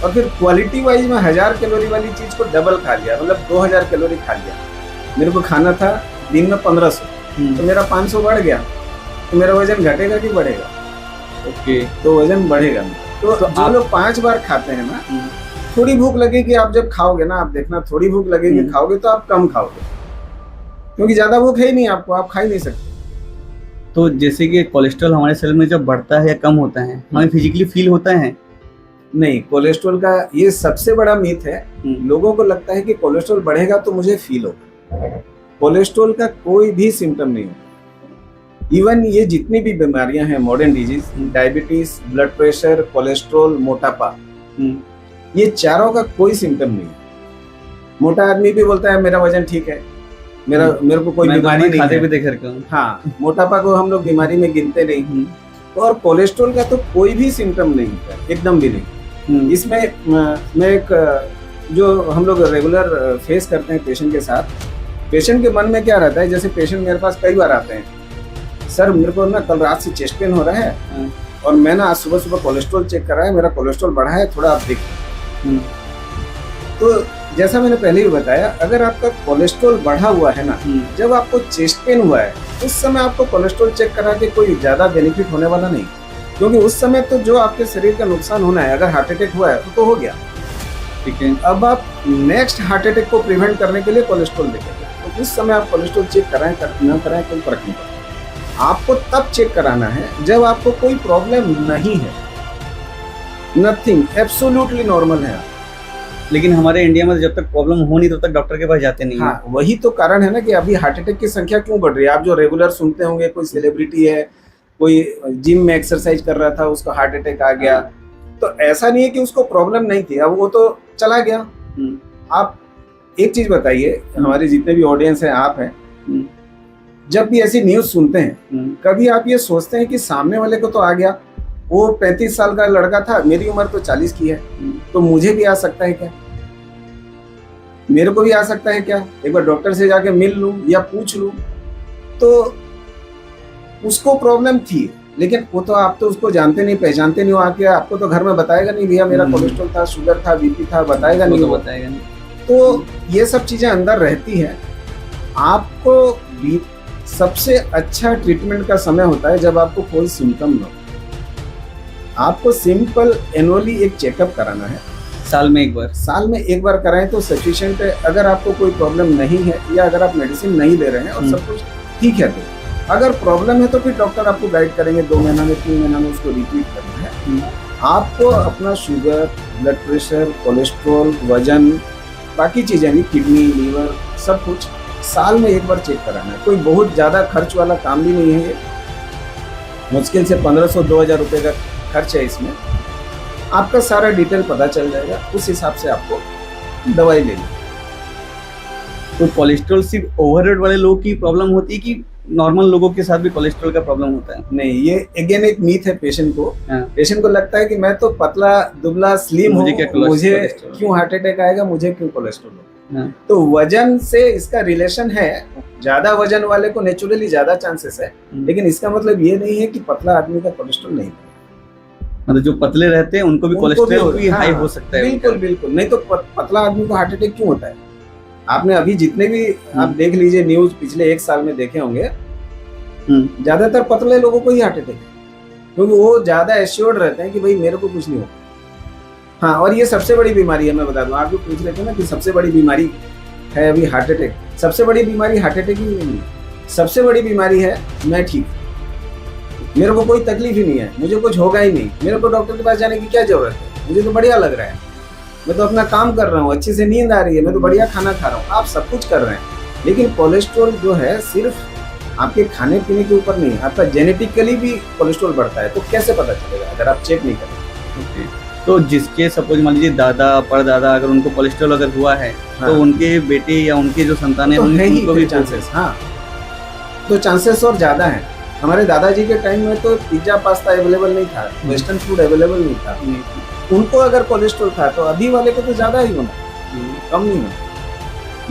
Speaker 2: और फिर क्वालिटी वाइज में 1000 कैलोरी वाली चीज को डबल खा लिया, मतलब 2000 कैलोरी खा लिया। मेरे को खाना था दिन में 1500, तो मेरा 500 बढ़ गया, तो मेरा वजन घटेगा कि बढ़ेगा?
Speaker 1: ओके।
Speaker 2: तो वजन बढ़ेगा। तो जो
Speaker 1: आप-
Speaker 2: लोग 5 बार खाते हैं ना, थोड़ी भूख लगेगी, आप जब खाओगे ना, आप देखना थोड़ी भूख लगेगी, खाओगे तो आप कम खाओगे, क्योंकि ज्यादा भूख है ही नहीं आपको, आप खा ही नहीं सकते।
Speaker 1: तो जैसे कि कोलेस्ट्रॉल हमारे शरीर में जब बढ़ता है या कम होता है, हमें फिजिकली फील होता है?
Speaker 2: नहीं, कोलेस्ट्रॉल का ये सबसे बड़ा मिथ है। लोगों को लगता है कि कोलेस्ट्रॉल बढ़ेगा तो मुझे फील होगा। कोलेस्ट्रॉल का कोई भी सिम्टम नहीं होता। इवन ये जितनी भी बीमारियां हैं, modern disease, diabetes, blood pressure, cholesterol, मोटापा, ये चारों का कोई सिम्टम नहीं है। मोटा आदमी भी बोलता है मेरा वजन ठीक है, मेरे को कोई बीमारी नहीं
Speaker 1: खाते
Speaker 2: है।
Speaker 1: भी देख रखा हूँ।
Speaker 2: हाँ, मोटापा को हम लोग बीमारी में गिनते नहीं। और कोलेस्ट्रॉल का तो कोई भी सिम्टम नहीं है, एकदम भी नहीं। इसमें मैं एक जो हम लोग रेगुलर फेस करते हैं पेशेंट के साथ, पेशेंट के मन में क्या रहता है, जैसे पेशेंट मेरे पास कई बार आते हैं, सर मेरे को ना कल रात से चेस्ट पेन हो रहा है, और मैं ना आज सुबह सुबह कोलेस्ट्रॉल चेक करा है, मेरा कोलेस्ट्रॉल बढ़ा है, थोड़ा आप देखिए। तो जैसा मैंने पहले ही बताया, अगर आपका कोलेस्ट्रॉल बढ़ा हुआ है ना, जब आपको चेस्ट पेन हुआ है, उस समय आपको कोलेस्ट्रॉल चेक करा के कोई ज्यादा बेनिफिट होने वाला नहीं, क्योंकि उस समय तो जो आपके शरीर का नुकसान होना है, अगर हार्ट अटैक हुआ है तो हो गया, ठीक है। अब आप नेक्स्ट हार्ट अटैक को प्रिवेंट करने के लिए कोलेस्ट्रॉल देखेंगे, तो उस समय आप कोलेस्ट्रॉल चेक कराएं ना कराएं कोई फर्क नहीं पड़ता। आपको तब चेक कराना है जब आपको कोई प्रॉब्लम नहीं है, नथिंग, एब्सोल्युटली नॉर्मल है।
Speaker 1: लेकिन हमारे इंडिया में जब तक प्रॉब्लम हो नहीं तब तक डॉक्टर के पास जाते नहीं।
Speaker 2: हाँ, वही तो कारण है ना कि अभी हार्ट अटैक की संख्या क्यों बढ़ रही है। आप जो रेगुलर सुनते होंगे, कोई सेलिब्रिटी है, कोई जिम में एक्सरसाइज कर रहा था, उसको हार्ट अटैक आ गया, तो ऐसा नहीं है कि उसको प्रॉब्लम नहीं थी, अब वो तो चला गया। आप एक चीज बताइए, हमारे जितने भी ऑडियंस हैं, आप हैं, जब भी ऐसी न्यूज सुनते हैं, कभी आप ये सोचते हैं कि सामने वाले को तो आ गया, वो 35 साल का लड़का था, मेरी उम्र तो 40 की है, तो मुझे भी आ सकता है क्या? मेरे को भी आ सकता है क्या, एक बार डॉक्टर से जाके मिल लूं या पूछ लूं। तो उसको प्रॉब्लम थी, लेकिन वो तो आप तो उसको जानते नहीं पहचानते नहीं हो, आके आपको तो घर में बताएगा नहीं भैया मेरा कोलेस्ट्रॉल था, शुगर था, बीपी था, बताएगा नहीं,
Speaker 1: तो बताएगा नहीं।
Speaker 2: तो ये सब चीजें अंदर रहती है। आपको सबसे अच्छा ट्रीटमेंट का समय होता है जब आपको कोई सिम्टम ना हो। आपको सिंपल एनुअली एक चेकअप कराना है,
Speaker 1: साल में एक बार।
Speaker 2: साल में एक बार कराएं तो सफिशिएंट है। अगर आपको कोई प्रॉब्लम नहीं है या अगर आप मेडिसिन नहीं ले रहे हैं और सब कुछ ठीक है, तो अगर प्रॉब्लम है तो फिर डॉक्टर आपको गाइड करेंगे 2 महीना में 3 महीना में उसको रिपीट करना है। आपको अपना शुगर, ब्लड प्रेशर, कोलेस्ट्रॉल, वजन, बाकी चीजें भी, किडनी, लीवर, सब कुछ साल में एक बार चेक कराना है। कोई बहुत ज्यादा खर्च वाला काम भी नहीं है ये, मुश्किल से 1500-2000 रुपए का खर्च है इसमें। आपका सारा डिटेल पता चल जाएगा, उस हिसाब से आपको दवाई लेनी।
Speaker 1: तो कोलेस्ट्रॉल सिर्फ ओवरवेट वाले लोगों की प्रॉब्लम होती है कि नॉर्मल लोगों के साथ भी कोलेस्ट्रॉल का प्रॉब्लम होता है?
Speaker 2: नहीं, ये अगेन एक मीथ है पेशेंट को। पेशेंट को लगता है कि मैं तो पतला दुबला स्लिम हूँ, मुझे क्यों हार्ट अटैक आएगा, मुझे क्यों कोलेस्ट्रॉल होगा। तो वजन से इसका रिलेशन है, ज्यादा वजन वाले को नेचुरली ज्यादा चांसेस है, लेकिन इसका मतलब ये नहीं है कि पतला आदमी का कोलेस्ट्रॉल नहीं है।
Speaker 1: मतलब जो पतले रहते हैं उनको भी कोलेस्ट्रॉल भी हाई हो सकता है।
Speaker 2: बिल्कुल बिल्कुल, नहीं तो पतला आदमी को हार्ट अटैक क्यों होता है? आपने अभी जितने भी आप देख लीजिए न्यूज पिछले 1 साल में देखे होंगे, ज्यादातर पतले लोगों को ही हार्ट अटैक है, क्योंकि वो ज्यादा एश्योर्ड रहते हैं कि भाई मेरे को कुछ नहीं होगा। हाँ, और ये सबसे बड़ी बीमारी है, मैं बता दूं, आप जो पूछ रहे थे ना कि सबसे बड़ी बीमारी है अभी हार्ट अटैक, सबसे बड़ी बीमारी हार्ट अटैक ही नहीं है। सबसे बड़ी बीमारी है मैं ठीक, मेरे को कोई तकलीफ ही नहीं है, मुझे कुछ होगा ही नहीं, मेरे को डॉक्टर के पास जाने की क्या जरूरत है, मुझे तो बढ़िया लग रहा है, मैं तो अपना काम कर रहा हूँ, अच्छे से नींद आ रही है, मैं तो बढ़िया खाना खा रहा हूँ। आप सब कुछ कर रहे हैं, लेकिन कोलेस्ट्रॉल जो है सिर्फ आपके खाने पीने के ऊपर नहीं, आपका जेनेटिकली भी कोलेस्ट्रॉल बढ़ता है। तो कैसे पता चलेगा अगर आप चेक नहीं करेंगे?
Speaker 1: तो जिसके सपोज मान लीजिए दादा परदादा अगर उनको कोलेस्ट्रॉल अगर हुआ है, तो उनके बेटे या उनके जो संतान है उनको भी चांसेस?
Speaker 2: हाँ, तो चांसेस और ज्यादा है। हमारे दादाजी के टाइम में तो पिज्जा पास्ता अवेलेबल नहीं था, वेस्टर्न फूड अवेलेबल नहीं था, उनको अगर कोलेस्ट्रॉल था तो अभी वाले को तो ज्यादा ही होना, कम नहीं होना।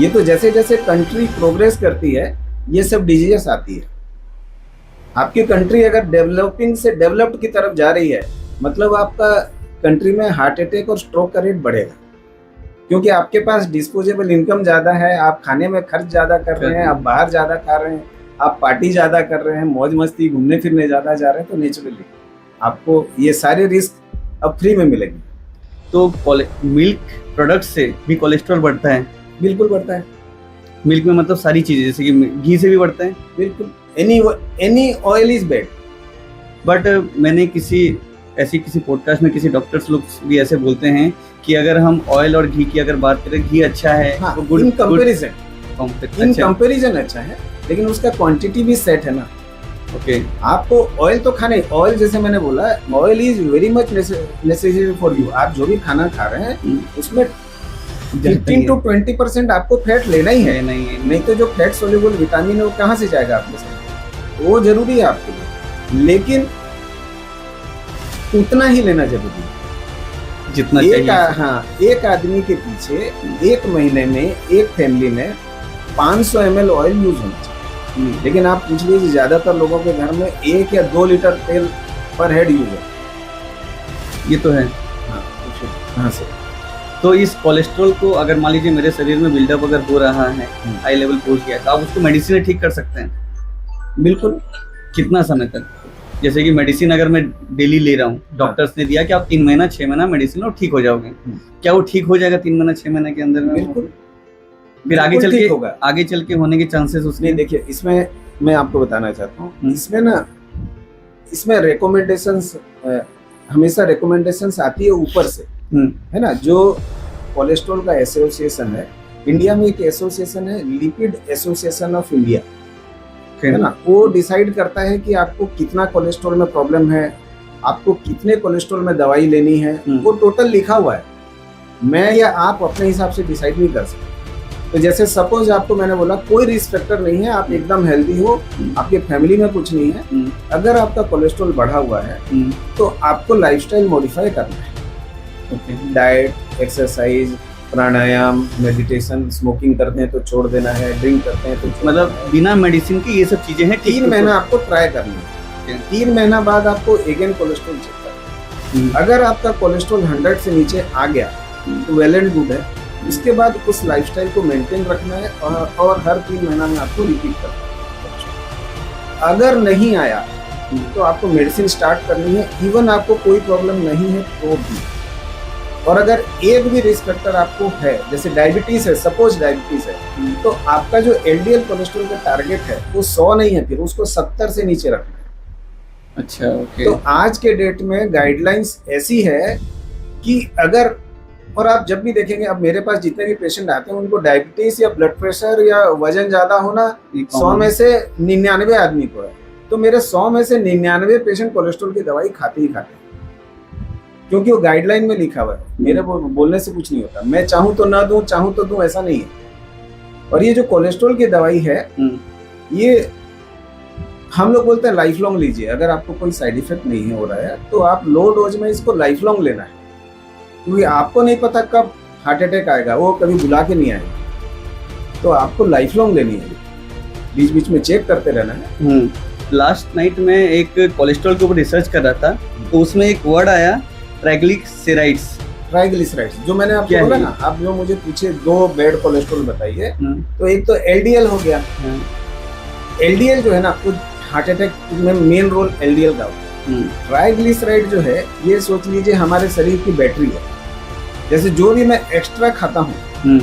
Speaker 2: ये तो जैसे जैसे कंट्री प्रोग्रेस करती है ये सब डिजीजेस आती है। आपकी कंट्री अगर डेवलपिंग से डेवलप्ड की तरफ जा रही है, मतलब आपका कंट्री में हार्ट अटैक और स्ट्रोक का रेट बढ़ेगा, क्योंकि आपके पास डिस्पोजेबल इनकम ज्यादा है, आप खाने में खर्च ज्यादा कर रहे हैं, आप बाहर ज्यादा खा रहे हैं, आप पार्टी ज्यादा कर रहे हैं, मौज मस्ती घूमने फिरने ज्यादा जा रहे हैं, तो नेचुरली आपको ये सारे रिस्क अब फ्री में मिलेंगे।
Speaker 1: तो मिल्क प्रोडक्ट से भी कोलेस्ट्रॉल बढ़ता है?
Speaker 2: बिल्कुल बढ़ता है।
Speaker 1: मिल्क में मतलब सारी चीजें, जैसे कि घी से भी बढ़ता है?
Speaker 2: बिल्कुल, any oil is bad.
Speaker 1: But मैंने किसी पॉडकास्ट में किसी डॉक्टर्स लोग भी ऐसे बोलते हैं कि अगर हम ऑयल और घी की अगर बात करें, घी अच्छा है,
Speaker 2: हाँ, तो इन कंपैरिजन अच्छा है, लेकिन उसका क्वांटिटी भी सेट है ना।
Speaker 1: ओके,
Speaker 2: आपको ऑयल तो खाने, ऑयल जैसे मैंने बोला, oil is very much necessary for you. आप जो भी खाना खा रहे हैं उसमें 15 to 20% आपको फैट लेना ही है, नहीं तो जो फैट सोल्यूबल विटामिन है वो कहाँ से जाएगा आपके साथ, वो जरूरी है आपके लिए, लेकिन उतना ही लेना जरूरी है
Speaker 1: जितना चाहिए।
Speaker 2: हाँ, एक आदमी के पीछे एक महीने में एक फैमिली में 500 ml ऑयल यूज होना चाहिए, लेकिन आप पूछ लीजिए ज्यादातर लोगों के घर में 1 या 2 लीटर तेल पर हेड यूज है।
Speaker 1: ये तो है।
Speaker 2: हाँ, कहाँ से?
Speaker 1: तो इस कोलेस्ट्रॉल को अगर मान लीजिए मेरे शरीर में बिल्डअप अगर हो रहा है, हाई लेवल पहुंच गया, तो आप उसको मेडिसिन ठीक कर सकते हैं?
Speaker 2: बिल्कुल।
Speaker 1: कितना समय तक? जैसे कि मेडिसिन अगर मैं डेली ले रहा हूँ, डॉक्टर्स ने दिया कि आप 3 महीना 6 महीना मेडिसिन और ठीक हो जाओगे, क्या वो ठीक हो जाएगा 3 महीना 6 महीने के अंदर में?
Speaker 2: बिल्कुल।
Speaker 1: फिर आगे चल के होने के चांसेस उसके?
Speaker 2: देखिए, इसमें मैं आपको बताना चाहता हूँ, इसमें रिकमेंडेशंस, हमेशा रिकमेंडेशंस आती है ऊपर से, है ना। जो कोलेस्ट्रॉल का एसोसिएशन है, इंडिया में एक एसोसिएशन है, लिपिड एसोसिएशन ऑफ इंडिया, है ना, वो डिसाइड करता है कि आपको कितना कोलेस्ट्रॉल में प्रॉब्लम है, आपको कितने कोलेस्ट्रॉल में दवाई लेनी है, वो टोटल लिखा हुआ है। मैं या आप अपने हिसाब से डिसाइड नहीं कर सकते। तो जैसे सपोज आपको मैंने बोला कोई रिस्क फैक्टर नहीं है, आप एकदम हेल्दी हो, आपके फैमिली में कुछ नहीं है, अगर आपका कोलेस्ट्रॉल बढ़ा हुआ है तो आपको लाइफस्टाइल मॉडिफाई करना है। डाइट, एक्सरसाइज, प्राणायाम, मेडिटेशन, स्मोकिंग करते हैं तो छोड़ देना है, ड्रिंक करते हैं तो छोड़
Speaker 1: मतलब
Speaker 2: देना है।
Speaker 1: बिना मेडिसिन के ये सब चीजें हैं।
Speaker 2: 3 महीना आपको ट्राई करनी है। 3 महीना बाद आपको अगेन कोलेस्ट्रॉल चेक करना है। अगर आपका कोलेस्ट्रॉल 100 से नीचे आ गया तो वेल एंड गुड है। इसके बाद उस लाइफस्टाइल को मेंटेन रखना है और हर 3 महीना में आपको रिपीट करना है। अगर नहीं आया तो आपको मेडिसिन स्टार्ट करनी है, इवन आपको कोई प्रॉब्लम नहीं है तो भी। और अगर एक भी रिस्क फैक्टर आपको है, जैसे डायबिटीज है, सपोज डायबिटीज है, तो आपका जो एलडीएल कोलेस्ट्रॉल का टारगेट है वो 100 नहीं है, फिर उसको 70 से नीचे रखना है।
Speaker 1: अच्छा, ओके।
Speaker 2: तो आज के डेट में गाइडलाइंस ऐसी है कि अगर, और आप जब भी देखेंगे, अब मेरे पास जितने भी पेशेंट आते हैं उनको डायबिटीज या ब्लड प्रेशर या वजन ज्यादा होना 100 में से 99 आदमी को है। तो मेरे 100 में से 99 पेशेंट कोलेस्ट्रॉल की दवाई खाते ही खाते हैं, क्योंकि वो गाइडलाइन में लिखा हुआ है। मेरे बोलने से कुछ नहीं होता। मैं चाहूं तो ना दूं, चाहूं तो दूं, ऐसा नहीं है। और ये जो कोलेस्ट्रॉल की दवाई है, ये हम लोग बोलते हैं लाइफ लॉन्ग लीजिए। अगर आपको कोई साइड इफेक्ट नहीं हो रहा है तो आप लो डोज में इसको लाइफ लॉन्ग लेना है, क्योंकि आपको नहीं पता कब हार्ट अटैक आएगा, वो कभी बुला के नहीं आएगा। तो आपको लाइफ लॉन्ग लेनी है, बीच बीच में चेक करते रहना है।
Speaker 1: लास्ट नाइट में एक कोलेस्ट्रॉल के ऊपर रिसर्च कर रहा था, तो उसमें एक वर्ड आया ट्राइग्लिसराइड्स।
Speaker 2: ट्राइग्लिसराइड्स जो मैंने आपको
Speaker 1: क्या
Speaker 2: बोला
Speaker 1: है?
Speaker 2: ना, आप जो मुझे पूछे 2 बैड कोलेस्ट्रॉल बताइए, तो एक तो एलडीएल हो गया। एलडीएल जो है ना, आपको हार्ट अटैक में मेन रोल एलडीएल का होता है। ट्राइग्लिसराइड जो है, ये सोच लीजिए हमारे शरीर की बैटरी है। जैसे जो भी मैं एक्स्ट्रा खाता हूँ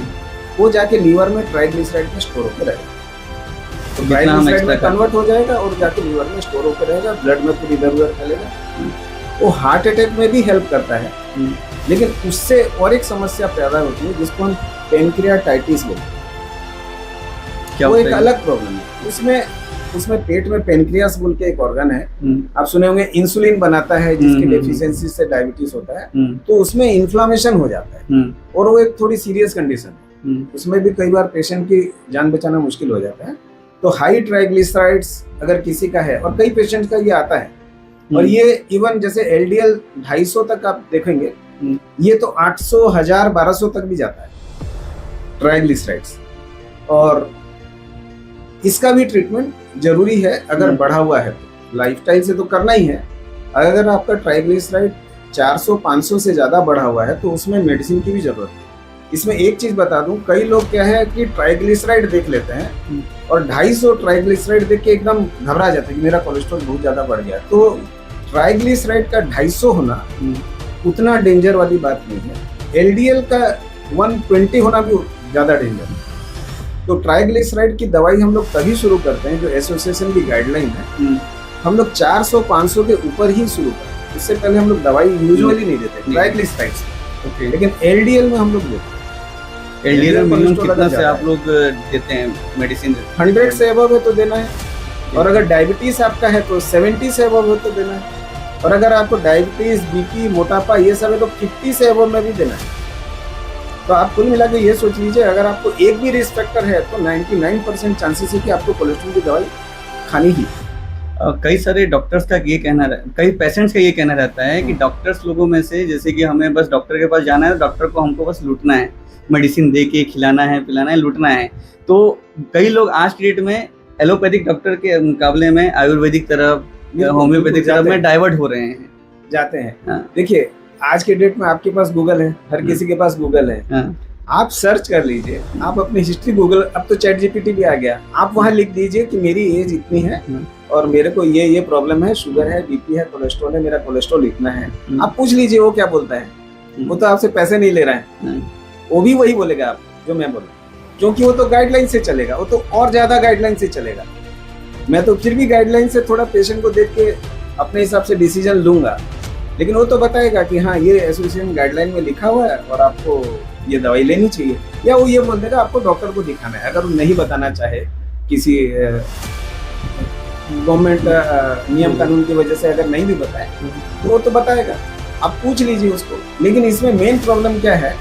Speaker 2: वो जाके लीवर में ट्राइग्लिसराइड में स्टोर होकर रहेगा, तो ट्राइग्लिसराइड में कन्वर्ट हो जाएगा और जाके लीवर में स्टोर होकर रहेगा, ब्लड में पूरी इधर उधर फैलेगा। वो हार्ट अटैक में भी हेल्प करता है, लेकिन उससे और एक समस्या पैदा होती है जिसको हम पेनक्रियाटाइटिस बोलते हैं। वो एक अलग प्रॉब्लम है। उसमें पेट में पेनक्रियास बोल के एक ऑर्गन है, आप सुने होंगे, इंसुलिन बनाता है, जिसकी डेफिशिएंसी से डायबिटीज होता है। तो उसमें इन्फ्लामेशन हो जाता है और वो एक थोड़ी सीरियस कंडीशन है। उसमें भी कई बार पेशेंट की जान बचाना मुश्किल हो जाता है। तो हाई ट्राइग्लिसराइड्स अगर किसी का है, और कई पेशेंट का ये आता है, और ये इवन जैसे एलडीएल 250 तक आप देखेंगे, ये तो 800, 1000, 1200 तक भी जाता है ट्राइग्लिसराइड्स। और इसका भी ट्रीटमेंट जरूरी है। अगर बढ़ा हुआ है तो लाइफस्टाइल से तो करना ही है। अगर आपका ट्राइग्लिसराइड 400, 500 से ज्यादा बढ़ा हुआ है तो उसमें मेडिसिन की भी जरूरत है। इसमें एक चीज बता दूं, कई लोग क्या है कि ट्राइग्लिसराइड देख लेते हैं और 250 ट्राइग्लिसराइड देख के एकदम घबरा जाते हैं कि मेरा कोलेस्ट्रॉल बहुत ज्यादा बढ़ गया। तो ट्राइग्लिसराइड का 250 होना उतना डेंजर वाली बात नहीं है। एलडीएल का 120 होना भी ज्यादा डेंजर है। तो ट्राइग्लिसराइड की दवाई हम लोग तभी शुरू करते हैं, जो एसोसिएशन की गाइडलाइन है, हम लोग 400, 500 के ऊपर ही शुरू करते हैं। इससे पहले हम लोग दवाई यूजुअली नहीं देते ट्राइग्लिसराइड। लेकिन एलडीएल में हम लोग देते हैं।
Speaker 1: एलडीएल मिनिमम कितना से आप लोग देते हैं मेडिसिन?
Speaker 2: 100 से अबव है तो देना है, और अगर डायबिटीज आपका है तो 70 से अबव है तो देना है, और अगर आपको डायबिटीज, बीपी, मोटापा ये सब है तो 50 से अबव में भी देना है। तो आप कुल मिला के ये सोच लीजिए, अगर आपको एक भी रिस्क फैक्टर है तो 99% चांसेस है कि आपको कोलेस्ट्रॉल की दवाई खानी ही।
Speaker 1: कई सारे डॉक्टर्स का ये कहना, कई पेशेंट्स का ये कहना रहता है कि डॉक्टर्स लोगों में से, जैसे कि हमें बस डॉक्टर के पास जाना है, डॉक्टर को हमको बस लूटना है, मेडिसिन दे के खिलाना है, पिलाना है, लूटना है। तो कई लोग आज की डेट में एलोपैथिक डॉक्टर के मुकाबले में आयुर्वेदिक तरफ, होम्योपैथिक तरफ में डाइवर्ट हो रहे हैं,
Speaker 2: जाते हैं। देखिए, आज के डेट में आपके पास गूगल है, हर किसी के पास गूगल है। आप सर्च कर लीजिए, आप अपनी हिस्ट्री गूगल, अब तो चैट जीपीटी भी आ गया, आप वहाँ लिख दीजिए कि मेरी एज इतनी है और मेरे को ये प्रॉब्लम है, शुगर है, बीपी है, कोलेस्ट्रॉल है, मेरा कोलेस्ट्रॉल इतना है। आप पूछ लीजिए वो क्या बोलता है। वो तो आपसे पैसे नहीं ले रहा है, वो भी वही बोलेगा आप जो मैं बोला, क्योंकि वो तो गाइडलाइन से चलेगा, वो तो और ज्यादा गाइडलाइन से चलेगा। मैं तो फिर भी गाइडलाइन से थोड़ा पेशेंट को देख के अपने हिसाब से डिसीजन लूंगा, लेकिन वो तो बताएगा कि हाँ ये एसोसिएशन गाइडलाइन में लिखा हुआ है और आपको ये दवाई लेनी चाहिए, या वो ये बोल देगा आपको डॉक्टर को दिखाना है। अगर वो नहीं बताना चाहे, किसी गवर्नमेंट नियम कानून की वजह से अगर नहीं भी बताए तो वो तो बताएगा, आप पूछ लीजिए उसको। लेकिन इसमें मेन प्रॉब्लम क्या है,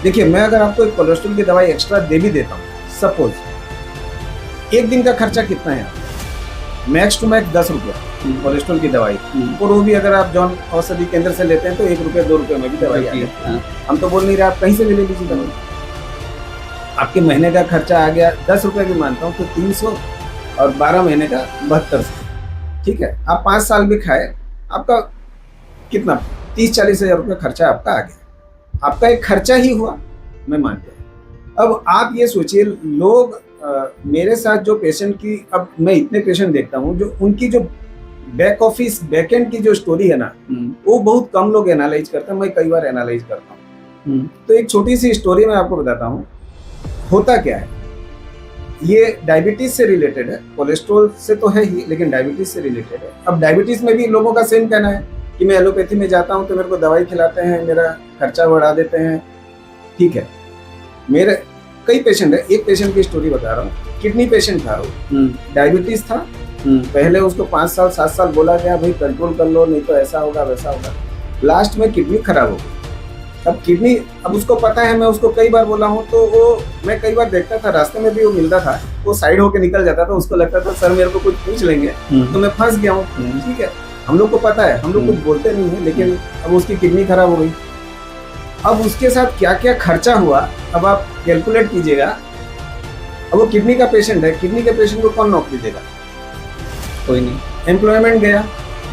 Speaker 2: देखिए, मैं अगर आपको एक कोलेस्ट्रॉल की दवाई एक्स्ट्रा दे भी देता हूँ, सपोज एक दिन का खर्चा कितना है, मैक्स टू मैक्स 10 रुपया कोलेस्ट्रॉल की दवाई। और वो भी अगर आप जॉन औषधि केंद्र से लेते हैं तो 1 रुपये 2 रुपये में भी दवाई आ जाती है। हम तो बोल नहीं रहे, आप कहीं से भी ले लीजिए दवाई। आपके महीने का खर्चा आ गया 10 रुपये भी मानता हूँ तो 300 और 12 महीने का 7200। ठीक है, आप 5 साल भी खाए, आपका कितना 30-40 हज़ार रुपये खर्चा आपका आ गया। आपका एक खर्चा ही हुआ, मैं मानता हूँ। अब आप ये सोचिए, लोग मेरे साथ जो पेशेंट की, अब मैं इतने पेशेंट देखता हूँ जो उनकी जो बैक ऑफिस बैकएंड की जो स्टोरी है ना, वो बहुत कम लोग एनालाइज करते हैं। मैं कई बार एनालाइज करता हूँ। तो एक छोटी सी स्टोरी मैं आपको बताता हूँ। होता क्या है, ये डायबिटीज से रिलेटेड है, कोलेस्ट्रॉल से तो है ही, लेकिन डायबिटीज से रिलेटेड है। अब डायबिटीज में भी लोगों का सेम कहना है कि मैं एलोपैथी में जाता हूँ तो मेरे को दवाई खिलाते हैं, मेरा खर्चा बढ़ा देते हैं। ठीक है, मेरे कई पेशेंट है, एक पेशेंट की स्टोरी बता रहा हूँ। किडनी पेशेंट था, वो डायबिटीज था। पहले उसको 5 साल 7 साल बोला गया भाई कंट्रोल कर लो, नहीं तो ऐसा होगा वैसा होगा। लास्ट में किडनी खराब हो गई। अब किडनी, अब उसको पता है, मैं उसको कई बार बोला हूँ, तो वो मैं कई बार देखता था, रास्ते में भी वो मिलता था, वो साइड होके निकल जाता था। उसको लगता था सर मेरे को कुछ पूछ लेंगे तो मैं फंस गया हूँ। ठीक है, हम लोग को पता है, हम लोग कुछ बोलते नहीं है, लेकिन अब उसकी किडनी खराब हो गई। अब उसके साथ क्या क्या खर्चा हुआ, अब आप कैलकुलेट कीजिएगा। अब वो किडनी का पेशेंट है, किडनी के पेशेंट को कौन नौकरी देगा? कोई नहीं। एम्प्लॉयमेंट गया,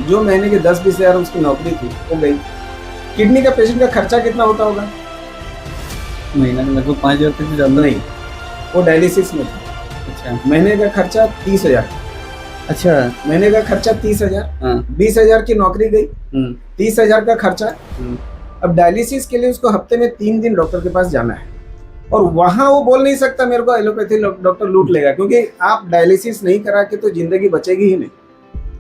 Speaker 2: जो महीने के 10-20 हज़ार उसकी नौकरी थी वो गई। किडनी का पेशेंट का खर्चा कितना होता होगा?
Speaker 1: महीना में लगभग 5,000 से ज़्यादा
Speaker 2: नहीं, वो डायलिसिस में था। अच्छा, महीने का खर्चा 30,000। अच्छा, महीने का खर्चा 30,000। 20,000 की नौकरी गई, 30,000 का खर्चा। अब डायलिसिस के लिए उसको हफ्ते में 3 दिन डॉक्टर के पास जाना है, और वहां वो बोल नहीं सकता मेरे को एलोपैथी डॉक्टर लूट लेगा, क्योंकि आप डायलिसिस नहीं करा के तो जिंदगी बचेगी ही नहीं,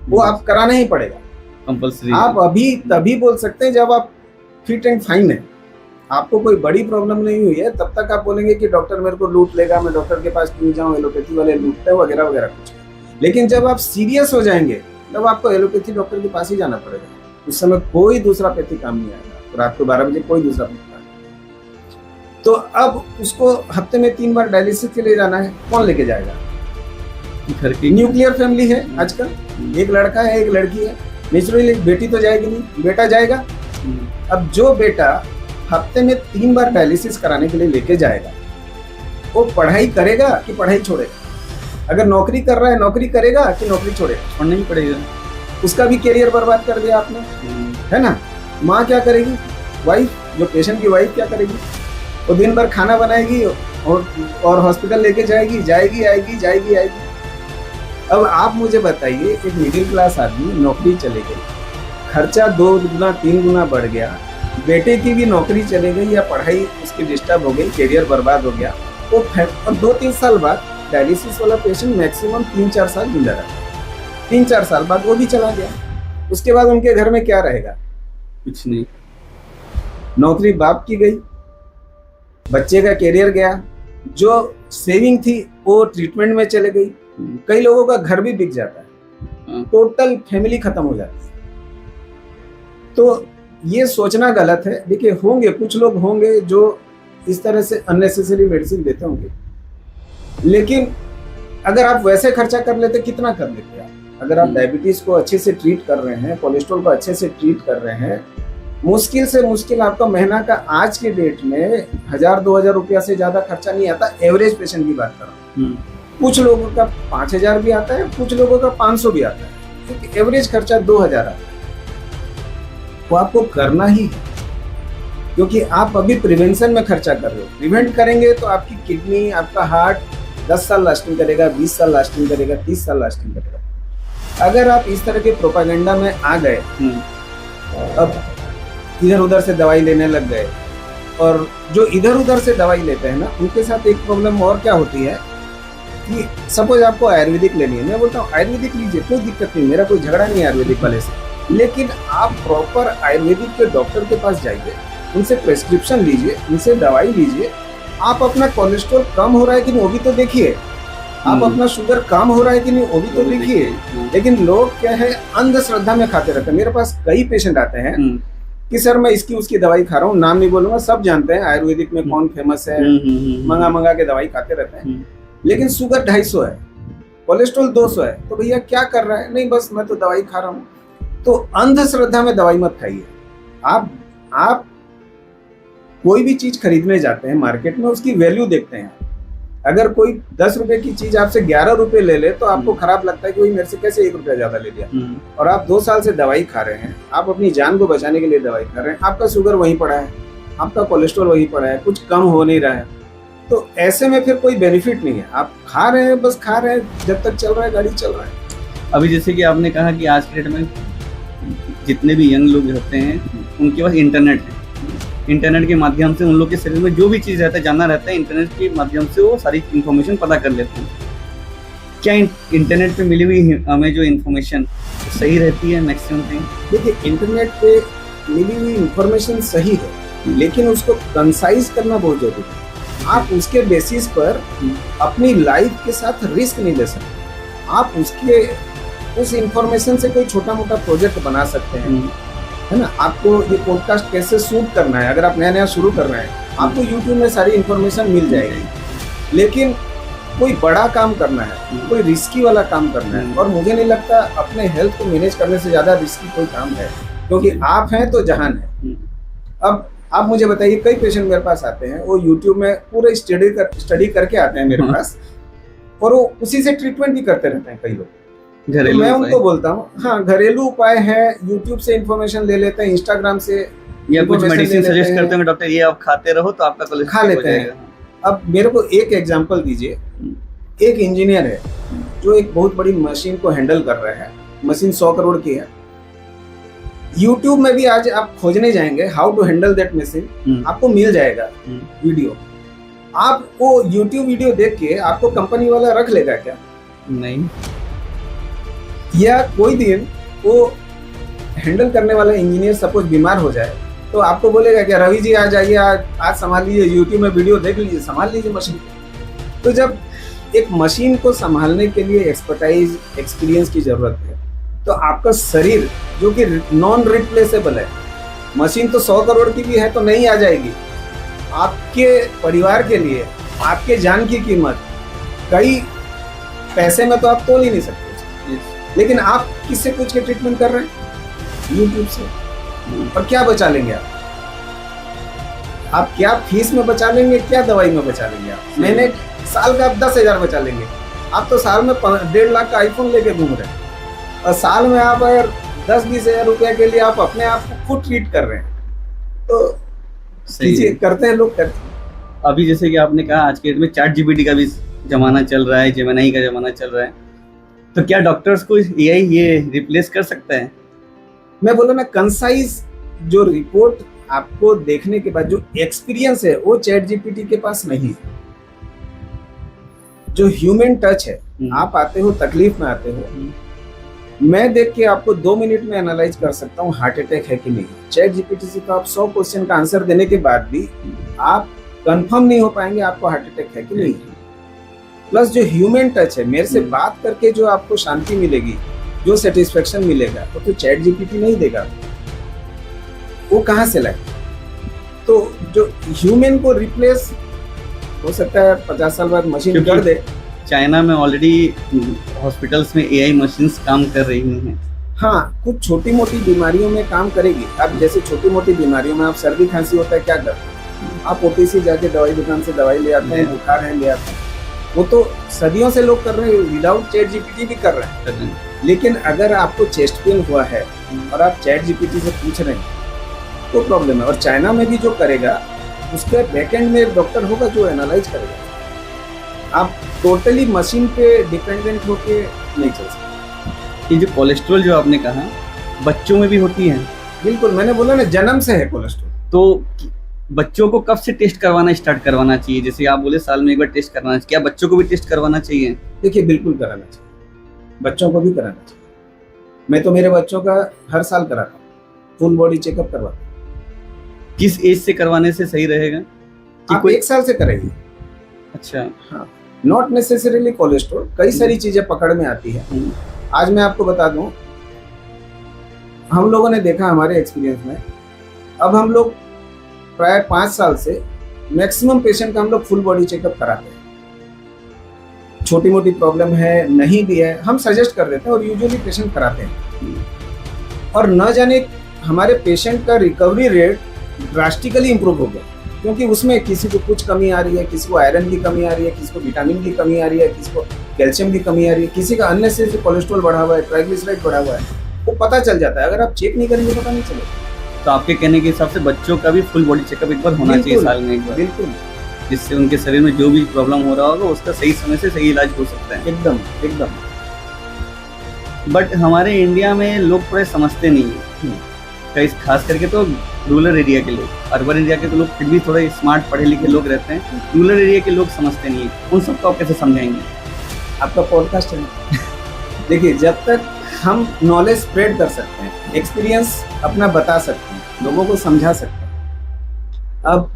Speaker 2: वो आप कराना ही पड़ेगा कंपल्सरी। आप अभी तभी बोल सकते हैं जब आप फिट एंड फाइन है, आपको कोई बड़ी प्रॉब्लम नहीं हुई है, तब तक आप बोलेंगे कि डॉक्टर मेरे को लूट लेगा, मैं डॉक्टर के पास क्यों जाऊँ, एलोपैथी वाले लूटते हैं वगैरह वगैरह कुछ। लेकिन जब आप सीरियस हो जाएंगे तब आपको एलोपैथी डॉक्टर के पास ही जाना पड़ेगा। उस समय कोई दूसरा पैथी काम नहीं आएगा, रात को 12 बजे कोई दूसरा पैथी। तो अब उसको हफ्ते में 3 बार डायलिसिस के लिए जाना है, कौन लेके जाएगा? घर की न्यूक्लियर फैमिली है आजकल, एक लड़का है एक लड़की है, नेचुरली बेटी तो जाएगी नहीं, बेटा जाएगा। अब जो बेटा हफ्ते में 3 बार डायलिसिस कराने के लिए लेके जाएगा, वो पढ़ाई करेगा कि पढ़ाई छोड़ेगा? अगर नौकरी कर रहा है, नौकरी करेगा कि नौकरी छोड़ेगा? छोड़ना ही पड़ेगा। उसका भी करियर बर्बाद कर दिया आपने, है ना। माँ क्या करेगी? वाइफ, जो पेशेंट की वाइफ क्या करेगी? वो दिन भर खाना बनाएगी और हॉस्पिटल लेके जाएगी, जाएगी आएगी, जाएगी आएगी। अब आप मुझे बताइए, एक मिडिल क्लास आदमी, नौकरी चले गई, खर्चा 2 गुना 3 गुना बढ़ गया, बेटे की भी नौकरी चले गई या पढ़ाई उसकी डिस्टर्ब हो गई, करियर बर्बाद हो गया, वो और 2-3 साल बाद डायलिसिस वाला पेशेंट मैक्सिमम 3-4 साल जिंदा रहता है। 3-4 साल बाद वो भी चला गया। उसके बाद उनके घर में क्या रहेगा? कुछ नहीं। नौकरी बाप की गई, बच्चे का करियर गया, जो सेविंग थी वो ट्रीटमेंट में चले गई। कई लोगों का घर भी बिक जाता है, टोटल फैमिली खत्म हो जाती है। तो ये सोचना गलत है। देखिए, होंगे कुछ लोग होंगे जो इस तरह से अननेसेसरी मेडिसिन देते होंगे, लेकिन अगर आप वैसे खर्चा कर लेते, कितना कर लेते आप? अगर आप डायबिटीज को अच्छे से ट्रीट कर रहे हैं, कोलेस्ट्रॉल को अच्छे से ट्रीट कर रहे हैं, मुश्किल से मुश्किल आपका महीना का आज के डेट में 1,000-2,000 रुपया से ज्यादा खर्चा नहीं आता। एवरेज पेशेंट की बात कर रहा हूँ। कुछ लोगों का 5,000 भी आता है, कुछ लोगों का 500 भी आता है, क्योंकि एवरेज खर्चा 2,000 आता है। वो आपको करना ही है, क्योंकि आप अभी प्रिवेंशन में खर्चा कर रहे हो। प्रिवेंट करेंगे तो आपकी किडनी, आपका हार्ट 10 साल लास्टिंग करेगा, 20 साल लास्टिंग करेगा, 30 साल लास्टिंग करेगा। अगर आप इस तरह के प्रोपागेंडा में आ गए, अब इधर उधर से दवाई लेने लग गए, और जो इधर उधर से दवाई लेते हैं ना, उनके साथ एक प्रॉब्लम और क्या होती है कि सपोज आपको आयुर्वेदिक लेनी है, मैं बोलता हूँ आयुर्वेदिक लीजिए, कोई दिक्कत नहीं, मेरा कोई झगड़ा नहीं है आयुर्वेदिक वाले से, लेकिन आप प्रॉपर आयुर्वेदिक के डॉक्टर के पास जाइए, उनसे प्रेस्क्रिप्शन लीजिए, उनसे दवाई लीजिए। आप अपना कोलेस्ट्रॉल कम हो रहा है कि नहीं वो भी तो देखिए, आप अपना शुगर कम हो रहा है कि नहीं वो भी तो देखिए। लेकिन लोग क्या है, अंधश्रद्धा में खाते रहते हैं। मेरे पास कई पेशेंट आते हैं कि सर मैं इसकी उसकी दवाई खा रहा हूँ, नाम नहीं बोलूंगा, सब जानते हैं आयुर्वेदिक में कौन फेमस है, मंगा के दवाई खाते रहते हैं, लेकिन शुगर 250 है, कोलेस्ट्रॉल 200 है, तो भैया क्या कर रहा है? नहीं बस मैं तो दवाई खा रहा हूँ। तो अंधश्रद्धा में दवाई मत खाइए। आप कोई भी चीज खरीदने जाते हैं मार्केट में, उसकी वैल्यू देखते हैं। अगर कोई 10 रुपए की चीज आपसे 11 रुपए ले ले तो आपको खराब लगता है कि वही मेरे से कैसे 1 रुपया ज्यादा ले लिया। और आप 2 साल से दवाई खा रहे हैं, आप अपनी जान को बचाने के लिए दवाई खा रहे हैं, आपका शुगर वहीं पड़ा है, आपका कोलेस्ट्रॉल वहीं पड़ा है, कुछ कम हो नहीं रहा है, तो ऐसे में फिर कोई बेनिफिट नहीं है। आप खा रहे हैं, बस खा रहे हैं, जब तक चल रहा है गाड़ी चल रहा है।
Speaker 1: अभी जैसे कि आपने कहा कि आज के डेट में जितने भी यंग लोग होते हैं उनके पास इंटरनेट है, इंटरनेट के माध्यम से उन लोग के शरीर में जो भी चीज़ रहता है जानना रहता है, इंटरनेट के माध्यम से वो सारी इन्फॉर्मेशन पता कर लेते हैं। क्या इंटरनेट पे मिली हुई हमें जो इन्फॉर्मेशन सही रहती है मैक्सिमम टाइम?
Speaker 2: देखिए, इंटरनेट पे मिली हुई इंफॉर्मेशन सही है, लेकिन उसको कंसाइज करना बहुत जरूरी है। आप उसके बेसिस पर अपनी लाइफ के साथ रिस्क नहीं ले सकते। आप उस इंफॉर्मेशन से कोई छोटा मोटा प्रोजेक्ट बना सकते हैं, है ना। आपको ये पॉडकास्ट कैसे शूट करना है, अगर आप नया शुरू कर रहे हैं, आपको यूट्यूब में सारी इंफॉर्मेशन मिल जाएगी। लेकिन कोई बड़ा काम करना है, कोई रिस्की वाला काम करना है, और मुझे नहीं लगता अपने हेल्थ को मैनेज करने से ज्यादा रिस्की कोई काम है, क्योंकि आप हैं तो जहान है। अब आप मुझे बताइए, कई पेशेंट मेरे पास आते हैं, वो यूट्यूब में पूरे स्टडी करके आते हैं मेरे पास, और वो उसी से ट्रीटमेंट भी करते रहते हैं कई लोग। तो मैं उनको बोलता हूँ, हाँ, घरेलू उपाय है, यूट्यूब से इंफॉर्मेशन ले लेते हैं, इंस्टाग्राम से
Speaker 1: या कुछ मेडिसिन सजेस्ट करते हैं, डॉक्टर ये आप खाते रहो तो आपका कोलेस्ट्रॉल
Speaker 2: खा लेते हैं। अब मेरे को एक एग्जांपल दीजिए। एक इंजीनियर है जो एक बहुत बड़ी मशीन को हैंडल कर रहा है, मशीन 100 करोड़ की है। यूट्यूब में भी आज आप खोजने जाएंगे how to handle that machine, आपको मिल जाएगा वीडियो। आप वो यूट्यूब वीडियो देख के आपको कंपनी वाला रख लेगा क्या?
Speaker 1: नहीं।
Speaker 2: या कोई दिन वो हैंडल करने वाला इंजीनियर सपोज बीमार हो जाए तो आपको बोलेगा क्या, रवि जी आज आइए, आज संभाल लीजिए, यूट्यूब में वीडियो देख लीजिए, संभाल लीजिए मशीन। तो जब एक मशीन को संभालने के लिए एक्सपर्टाइज, एक्सपीरियंस की जरूरत है, तो आपका शरीर जो कि नॉन रिप्लेसेबल है, मशीन तो 100 करोड़ की भी है तो नहीं आ जाएगी। आपके परिवार के लिए आपके जान की कीमत कई पैसे में तो आप तोल ही नहीं सकते। लेकिन आप किससे पूछ के ट्रीटमेंट कर रहे हैं? यूट्यूब से। और क्या बचा लेंगे आप क्या फीस में बचा लेंगे, क्या दवाई में बचा लेंगे आप? महीने साल का आप 10,000 बचा लेंगे। आप तो साल में 1.5 लाख का आईफोन लेके घूम रहे हैं, और साल में आप अगर 10-20 हजार रुपया के लिए आप अपने आप को खुद ट्रीट कर रहे हैं, तो करते हैं लोग, करते हैं।
Speaker 1: अभी जैसे कि आपने कहा आज के डेट में ChatGPT का भी जमाना चल रहा है, जेमिनी का जमाना चल रहा है, तो क्या डॉक्टर्स को AI ये रिप्लेस कर सकता है?
Speaker 2: मैं बोला ना, कंसाइज जो रिपोर्ट आपको देखने के बाद जो एक्सपीरियंस है वो ChatGPT के पास नहीं है। जो ह्यूमन टच है, आप आते हो, तकलीफ में आते हो, मैं देख के आपको 2 मिनट में एनालाइज कर सकता हूँ हार्ट अटैक है कि नहीं। ChatGPT से तो आप 100 क्वेश्चन का आंसर देने के बाद भी आप कंफर्म नहीं हो पाएंगे आपको हार्ट अटैक है कि नहीं। प्लस जो ह्यूमन टच है, मेरे से बात करके जो आपको शांति मिलेगी, जो सेटिस्फेक्शन मिलेगा, वो तो ChatGPT नहीं देगा। वो कहाँ से लाए? तो जो ह्यूमन को रिप्लेस हो सकता है 50 साल बाद मशीन कर दे।
Speaker 1: चाइना में ऑलरेडी हॉस्पिटल्स में AI मशीन्स काम कर रही हैं।
Speaker 2: हाँ, कुछ छोटी मोटी बीमारियों में काम करेगी। अब जैसे छोटी मोटी बीमारियों में आप सर्दी खांसी होता है, क्या करते हैं? आप OTC जाके दवाई दुकान से दवाई ले आते हैं, बुखार है ले आते हैं। वो तो सदियों से लोग कर रहे हैं, विदाउट ChatGPT भी कर रहे हैं। लेकिन अगर आपको चेस्ट पेन हुआ है और आप ChatGPT से पूछ रहे हैं तो प्रॉब्लम है। और चाइना में भी जो करेगा उसके बैकएंड में एक डॉक्टर होगा जो एनालाइज करेगा। आप टोटली मशीन पे डिपेंडेंट होके नहीं चल सकते।
Speaker 1: ये जो कोलेस्ट्रॉल जो आपने कहा बच्चों में भी होती है?
Speaker 2: बिल्कुल, मैंने बोला ना, जन्म से है कोलेस्ट्रॉल।
Speaker 1: तो बच्चों को कब से टेस्ट करवाना स्टार्ट करवाना चाहिए? जैसे आप बोले साल में एक बार टेस्ट करवाना चाहिए, क्या बच्चों को भी टेस्ट करवाना चाहिए?
Speaker 2: देखिए, बिल्कुल कराना चाहिए, बच्चों को भी कराना चाहिए। मैं तो मेरे बच्चों का हर साल कराता हूँ, फुल बॉडी चेकअप करवाता हूँ।
Speaker 1: किस एज से करवाने से सही रहेगा?
Speaker 2: कि आप 1 साल से करेंगे।
Speaker 1: अच्छा,
Speaker 2: हाँ, नॉट नेसेसरीली कोलेस्ट्रॉल, कई सारी चीजें पकड़ में आती है। आज मैं आपको बता दूं, हम लोगों ने देखा हमारे एक्सपीरियंस में, अब हम लोग प्राय 5 साल से मैक्सिमम पेशेंट का हम लोग फुल बॉडी चेकअप कराते हैं। छोटी मोटी प्रॉब्लम है, नहीं भी है, हम सजेस्ट कर देते हैं और यूजुअली पेशेंट कराते हैं। और न जाने हमारे पेशेंट का रिकवरी रेट ड्रास्टिकली इम्प्रूव हो गया, क्योंकि उसमें किसी को कुछ कमी आ रही है, किसी को आयरन की कमी आ रही है, किसी को विटामिन की कमी आ रही है, किसी को कैल्शियम की कमी आ रही है, किसी का अननेसेसरी कोलेस्ट्रॉल बढ़ा हुआ है, ट्राइग्लिसराइड बढ़ा हुआ है, वो पता चल जाता है। अगर आप चेक नहीं करेंगे पता नहीं चलेगा।
Speaker 1: तो आपके कहने के हिसाब से बच्चों का भी फुल बॉडी चेकअप एक बार होना चाहिए
Speaker 2: बिल्कुल,
Speaker 1: साल में एक बार,
Speaker 2: बिल्कुल,
Speaker 1: जिससे उनके शरीर में जो भी प्रॉब्लम हो रहा होगा उसका सही समय से सही इलाज हो सकता है।
Speaker 2: एकदम एकदम।
Speaker 1: बट हमारे इंडिया में लोग थोड़े समझते नहीं है, कई खास करके तो रूरल एरिया के लोग, अर्बन एरिया के तो लोग फिर भी थोड़े स्मार्ट पढ़े लिखे लोग रहते हैं, रूरल एरिया के लोग समझते नहीं है। उन सबको आप कैसे समझाएंगे?
Speaker 2: आपका पॉडकास्ट है। देखिए, जब तक हम नॉलेज स्प्रेड कर सकते हैं, एक्सपीरियंस अपना बता सकते हैं, लोगों को समझा सकते हैं। अब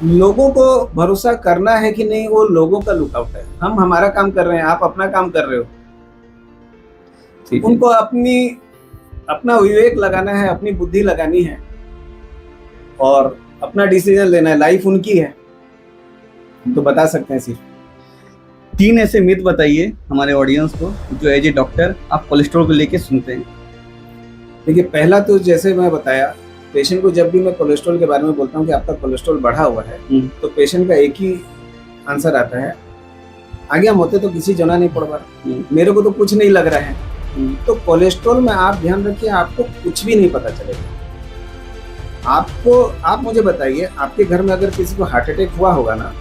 Speaker 2: लोगों को भरोसा करना है कि नहीं, वो लोगों का लुकआउट है। हम हमारा काम कर रहे हैं, आप अपना काम कर रहे हो। उनको अपना विवेक लगाना है, अपनी बुद्धि लगानी है और अपना डिसीजन लेना है। लाइफ उनकी है, हम तो बता सकते हैं। सिर्फ
Speaker 1: 3 ऐसे मिथ बताइए हमारे ऑडियंस को जो एज ए डॉक्टर आप कोलेस्ट्रॉल को लेके सुनते हैं।
Speaker 2: देखिए, पहला तो जैसे मैं बताया, पेशेंट को जब भी मैं कोलेस्ट्रॉल के बारे में बोलता हूँ कि आपका कोलेस्ट्रॉल बढ़ा हुआ है, तो पेशेंट का एक ही आंसर आता है, आगे हम होते तो किसी जना नहीं पड़ पा रहा, मेरे को तो कुछ नहीं लग रहा है। तो कोलेस्ट्रॉल में आप ध्यान रखिए, आपको कुछ भी नहीं पता चलेगा। आप मुझे बताइए, आपके घर में अगर किसी को हार्ट अटैक हुआ होगा ना,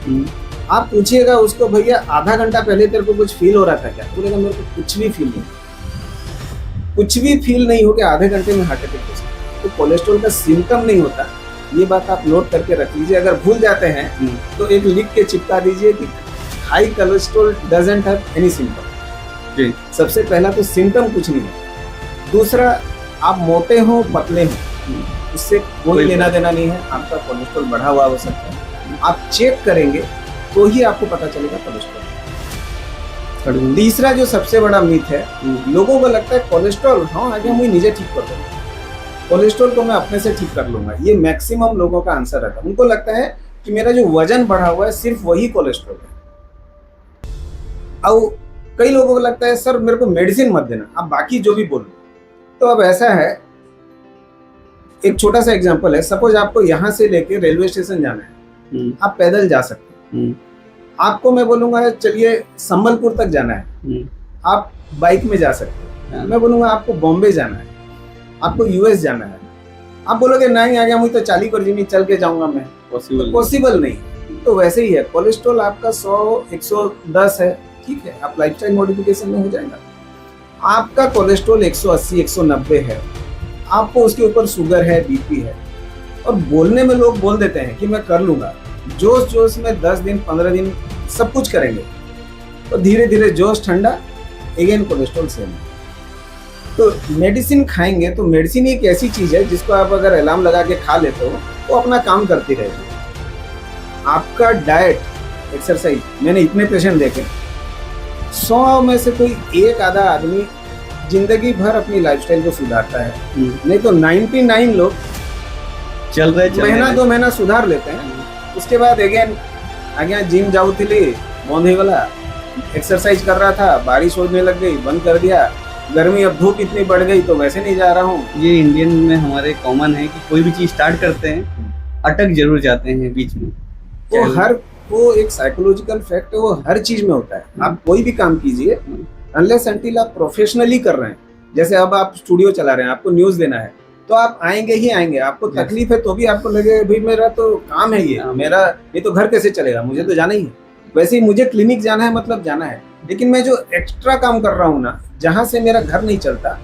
Speaker 2: आप पूछिएगा उसको, भैया आधा घंटा पहले तेरे को कुछ फील हो रहा था क्या? बोलेगा मेरे को कुछ भी फील नहीं, कुछ भी फील नहीं हो गया, आधे घंटे में हार्ट अटैक हो सकता है। तो कोलेस्ट्रॉल का सिम्टम नहीं होता, ये बात आप नोट करके रख लीजिए। अगर भूल जाते हैं तो एक लिख के चिपका दीजिए कि high cholesterol doesn't have any symptom. सबसे पहला तो सिम्टम कुछ नहीं है। दूसरा, आप मोटे हो पतले हो, उससे कोई लेना देना नहीं है, आपका कोलेस्ट्रॉल बढ़ा हुआ हो सकता है। आप चेक करेंगे तो ही आपको पता चलेगा कोलेस्ट्रॉल। तीसरा जो सबसे बड़ा मिथ है, लोगों को लगता है कोलेस्ट्रॉल हाँ आगे मुझे नीचे ठीक कर दूंगा, कोलेस्ट्रॉल को मैं अपने से ठीक कर लूंगा। ये मैक्सिमम लोगों का आंसर रहता है। उनको लगता है कि मेरा जो वजन बढ़ा हुआ है सिर्फ वही कोलेस्ट्रॉल है। और कई लोगों को लगता है सर मेरे को मेडिसिन मत देना, आप बाकी जो भी बोलो। तो अब ऐसा है, एक छोटा सा एग्जांपल है। सपोज आपको यहाँ से लेके रेलवे स्टेशन जाना है, आप पैदल जा सकते हैं। आपको मैं बोलूंगा चलिए संबलपुर तक जाना है, आप बाइक में जा सकते हैं। मैं बोलूंगा आपको बॉम्बे जाना है, आपको यूएस जाना है, आप बोलोगे नहीं आ गया मुझे तो 40 कर जी चल के जाऊंगा मैं, पॉसिबल नहीं। तो वैसे ही है, कोलेस्ट्रॉल आपका 100-110 है, ठीक है, आप लाइफस्टाइल मॉडिफिकेशन में हो जाएगा। आपका कोलेस्ट्रॉल 180-190 है, आपको उसके ऊपर शुगर है, बीपी है, और बोलने में लोग बोल देते हैं कि मैं कर लूंगा, जोश जोश में 10 दिन 15 दिन सब कुछ करेंगे, तो धीरे धीरे जोश ठंडा, अगेन कोलेस्ट्रॉल सेम। तो मेडिसिन खाएंगे तो मेडिसिन एक ऐसी चीज है जिसको आप अगर अलार्म लगा के खा लेते हो तो अपना काम करती रहेगी। आपका डाइट, एक्सरसाइज, मैंने इतने पेशेंट देखे, 100 में से कोई एक आधा आदमी जिंदगी भर अपनी लाइफस्टाइल को सुधारता है, नहीं तो 99 लोग
Speaker 1: चल रहे
Speaker 2: महीना 2 महीना सुधार लेते हैं, उसके बाद अगेन आगे जिम जाऊ थी बंद ही वाला, एक्सरसाइज कर रहा था, बारिश होने लग गई बंद कर दिया, गर्मी अब धूप इतनी बढ़ गई तो वैसे नहीं जा रहा हूँ।
Speaker 1: ये इंडियन में हमारे कॉमन है कि कोई भी चीज स्टार्ट करते हैं अटक जरूर जाते हैं बीच में।
Speaker 2: वो एक साइकोलॉजिकल फैक्ट है, वो हर चीज में होता है। आप कोई भी काम कीजिए, अनलेस अनटिल आप प्रोफेशनली कर रहे हैं, जैसे अब आप स्टूडियो चला रहे हैं, आपको न्यूज देना है, तो आप आएंगे ही आएंगे। आपको तकलीफ है तो भी आपको लगे भाई मेरा तो काम है, ये तो घर कैसे चलेगा, मुझे तो जाना ही है। वैसे ही मुझे क्लिनिक जाना है, मतलब जाना है, लेकिन मैं जो एक्स्ट्रा काम कर रहा हूँ ना, जहाँ से मेरा घर नहीं चलता,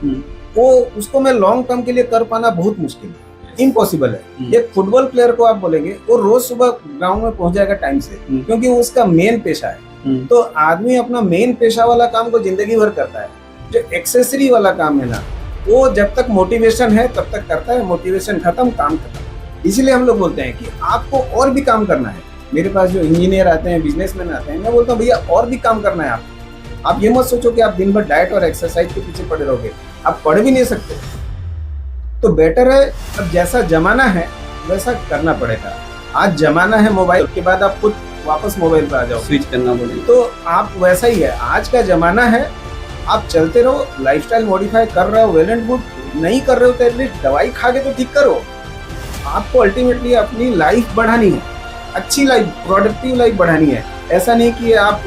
Speaker 2: वो उसको मैं लॉन्ग टर्म के लिए कर पाना बहुत मुश्किल है, इम्पॉसिबल है। एक फुटबॉल प्लेयर को आप बोलेंगे वो रोज सुबह ग्राउंड में पहुंच जाएगा टाइम से, क्योंकि वो उसका मेन पेशा है। तो आदमी अपना मेन पेशा वाला काम को जिंदगी भर करता है। जो एक्सेसरी वाला काम है ना, वो जब तक मोटिवेशन है तब तक करता है, मोटिवेशन खत्म काम खत्म। इसलिए हम लोग बोलते हैं कि आपको और भी काम करना है। मेरे पास जो इंजीनियर आते हैं, बिजनेसमैन आते हैं, मैं बोलता हूँ भैया और भी काम करना है आपको। आप ये मत सोचो कि आप दिन भर डाइट और एक्सरसाइज के पीछे पड़े रहोगे, आप पढ़ भी नहीं सकते। तो बेटर है, अब जैसा जमाना है वैसा करना पड़ेगा। आज जमाना है मोबाइल, के बाद आप खुद वापस मोबाइल पे आ जाओ,
Speaker 1: स्विच करना पड़ेगा।
Speaker 2: तो आप वैसा ही है, आज का जमाना है आप चलते रहो, लाइफस्टाइल मॉडिफाई कर रहे हो, वेल एंड गुड। नहीं कर रहे हो तो एटलीस्ट दवाई खा के तो ठीक करो। आपको अल्टीमेटली अपनी लाइफ बढ़ानी है, अच्छी लाइफ, प्रोडक्टिव लाइफ बढ़ानी है। ऐसा नहीं कि आप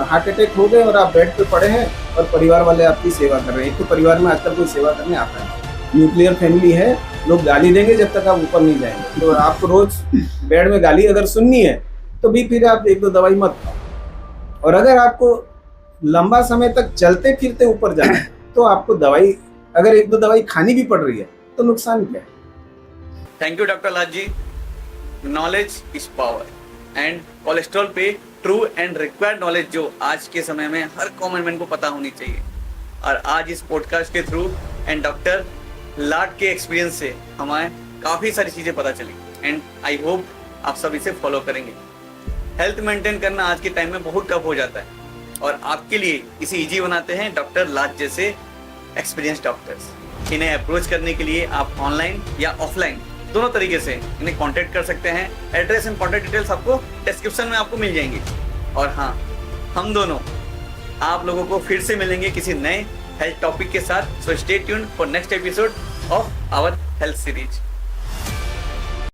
Speaker 2: हार्ट अटैक हो गए और आप बेड पे पड़े हैं और परिवार वाले आपकी सेवा कर रहे हैं। एक तो परिवार में आजकल कोई सेवा करने आता है, न्यूक्लियर फैमिली है, लोग गाली देंगे जब तक आप ऊपर नहीं जाएंगे। तो आपको रोज बेड में गाली अगर सुननी है तो भी फिर आप 1-2 दवाई मत खाओ। और अगर आपको लंबा समय तक चलते फिरते ऊपर जाना है तो आपको दवाई, अगर 1-2 दवाई खानी भी पड़ रही है तो नुकसान क्या है।
Speaker 1: Thank you doctor Lal ji. Knowledge is power and cholesterol पे ट्रू एंड रिक्वायर्ड नॉलेज जो आज के समय में हर कॉमन मैन को पता होनी चाहिए। और आज इस पॉडकास्ट के थ्रू एंड डॉक्टर लाड के एक्सपीरियंस से हमें काफ़ी सारी चीज़ें पता चली एंड आई होप आप सब इसे फॉलो करेंगे। हेल्थ मेंटेन करना आज के टाइम में बहुत टफ हो जाता है और आपके लिए इसे इजी बनाते हैं डॉक्टर लाड जैसे एक्सपीरियंस डॉक्टर्स। इन्हें अप्रोच करने के लिए आप ऑनलाइन या ऑफलाइन दोनों तरीके से इन्हें कांटेक्ट कर सकते हैं। एड्रेस एंड कॉन्टैक्ट डिटेल्स आपको डिस्क्रिप्शन में आपको मिल जाएंगी। और हाँ, हम दोनों आप लोगों को फिर से मिलेंगे किसी नए हेल्थ टॉपिक के साथ। So stay tuned for next episode of our health series.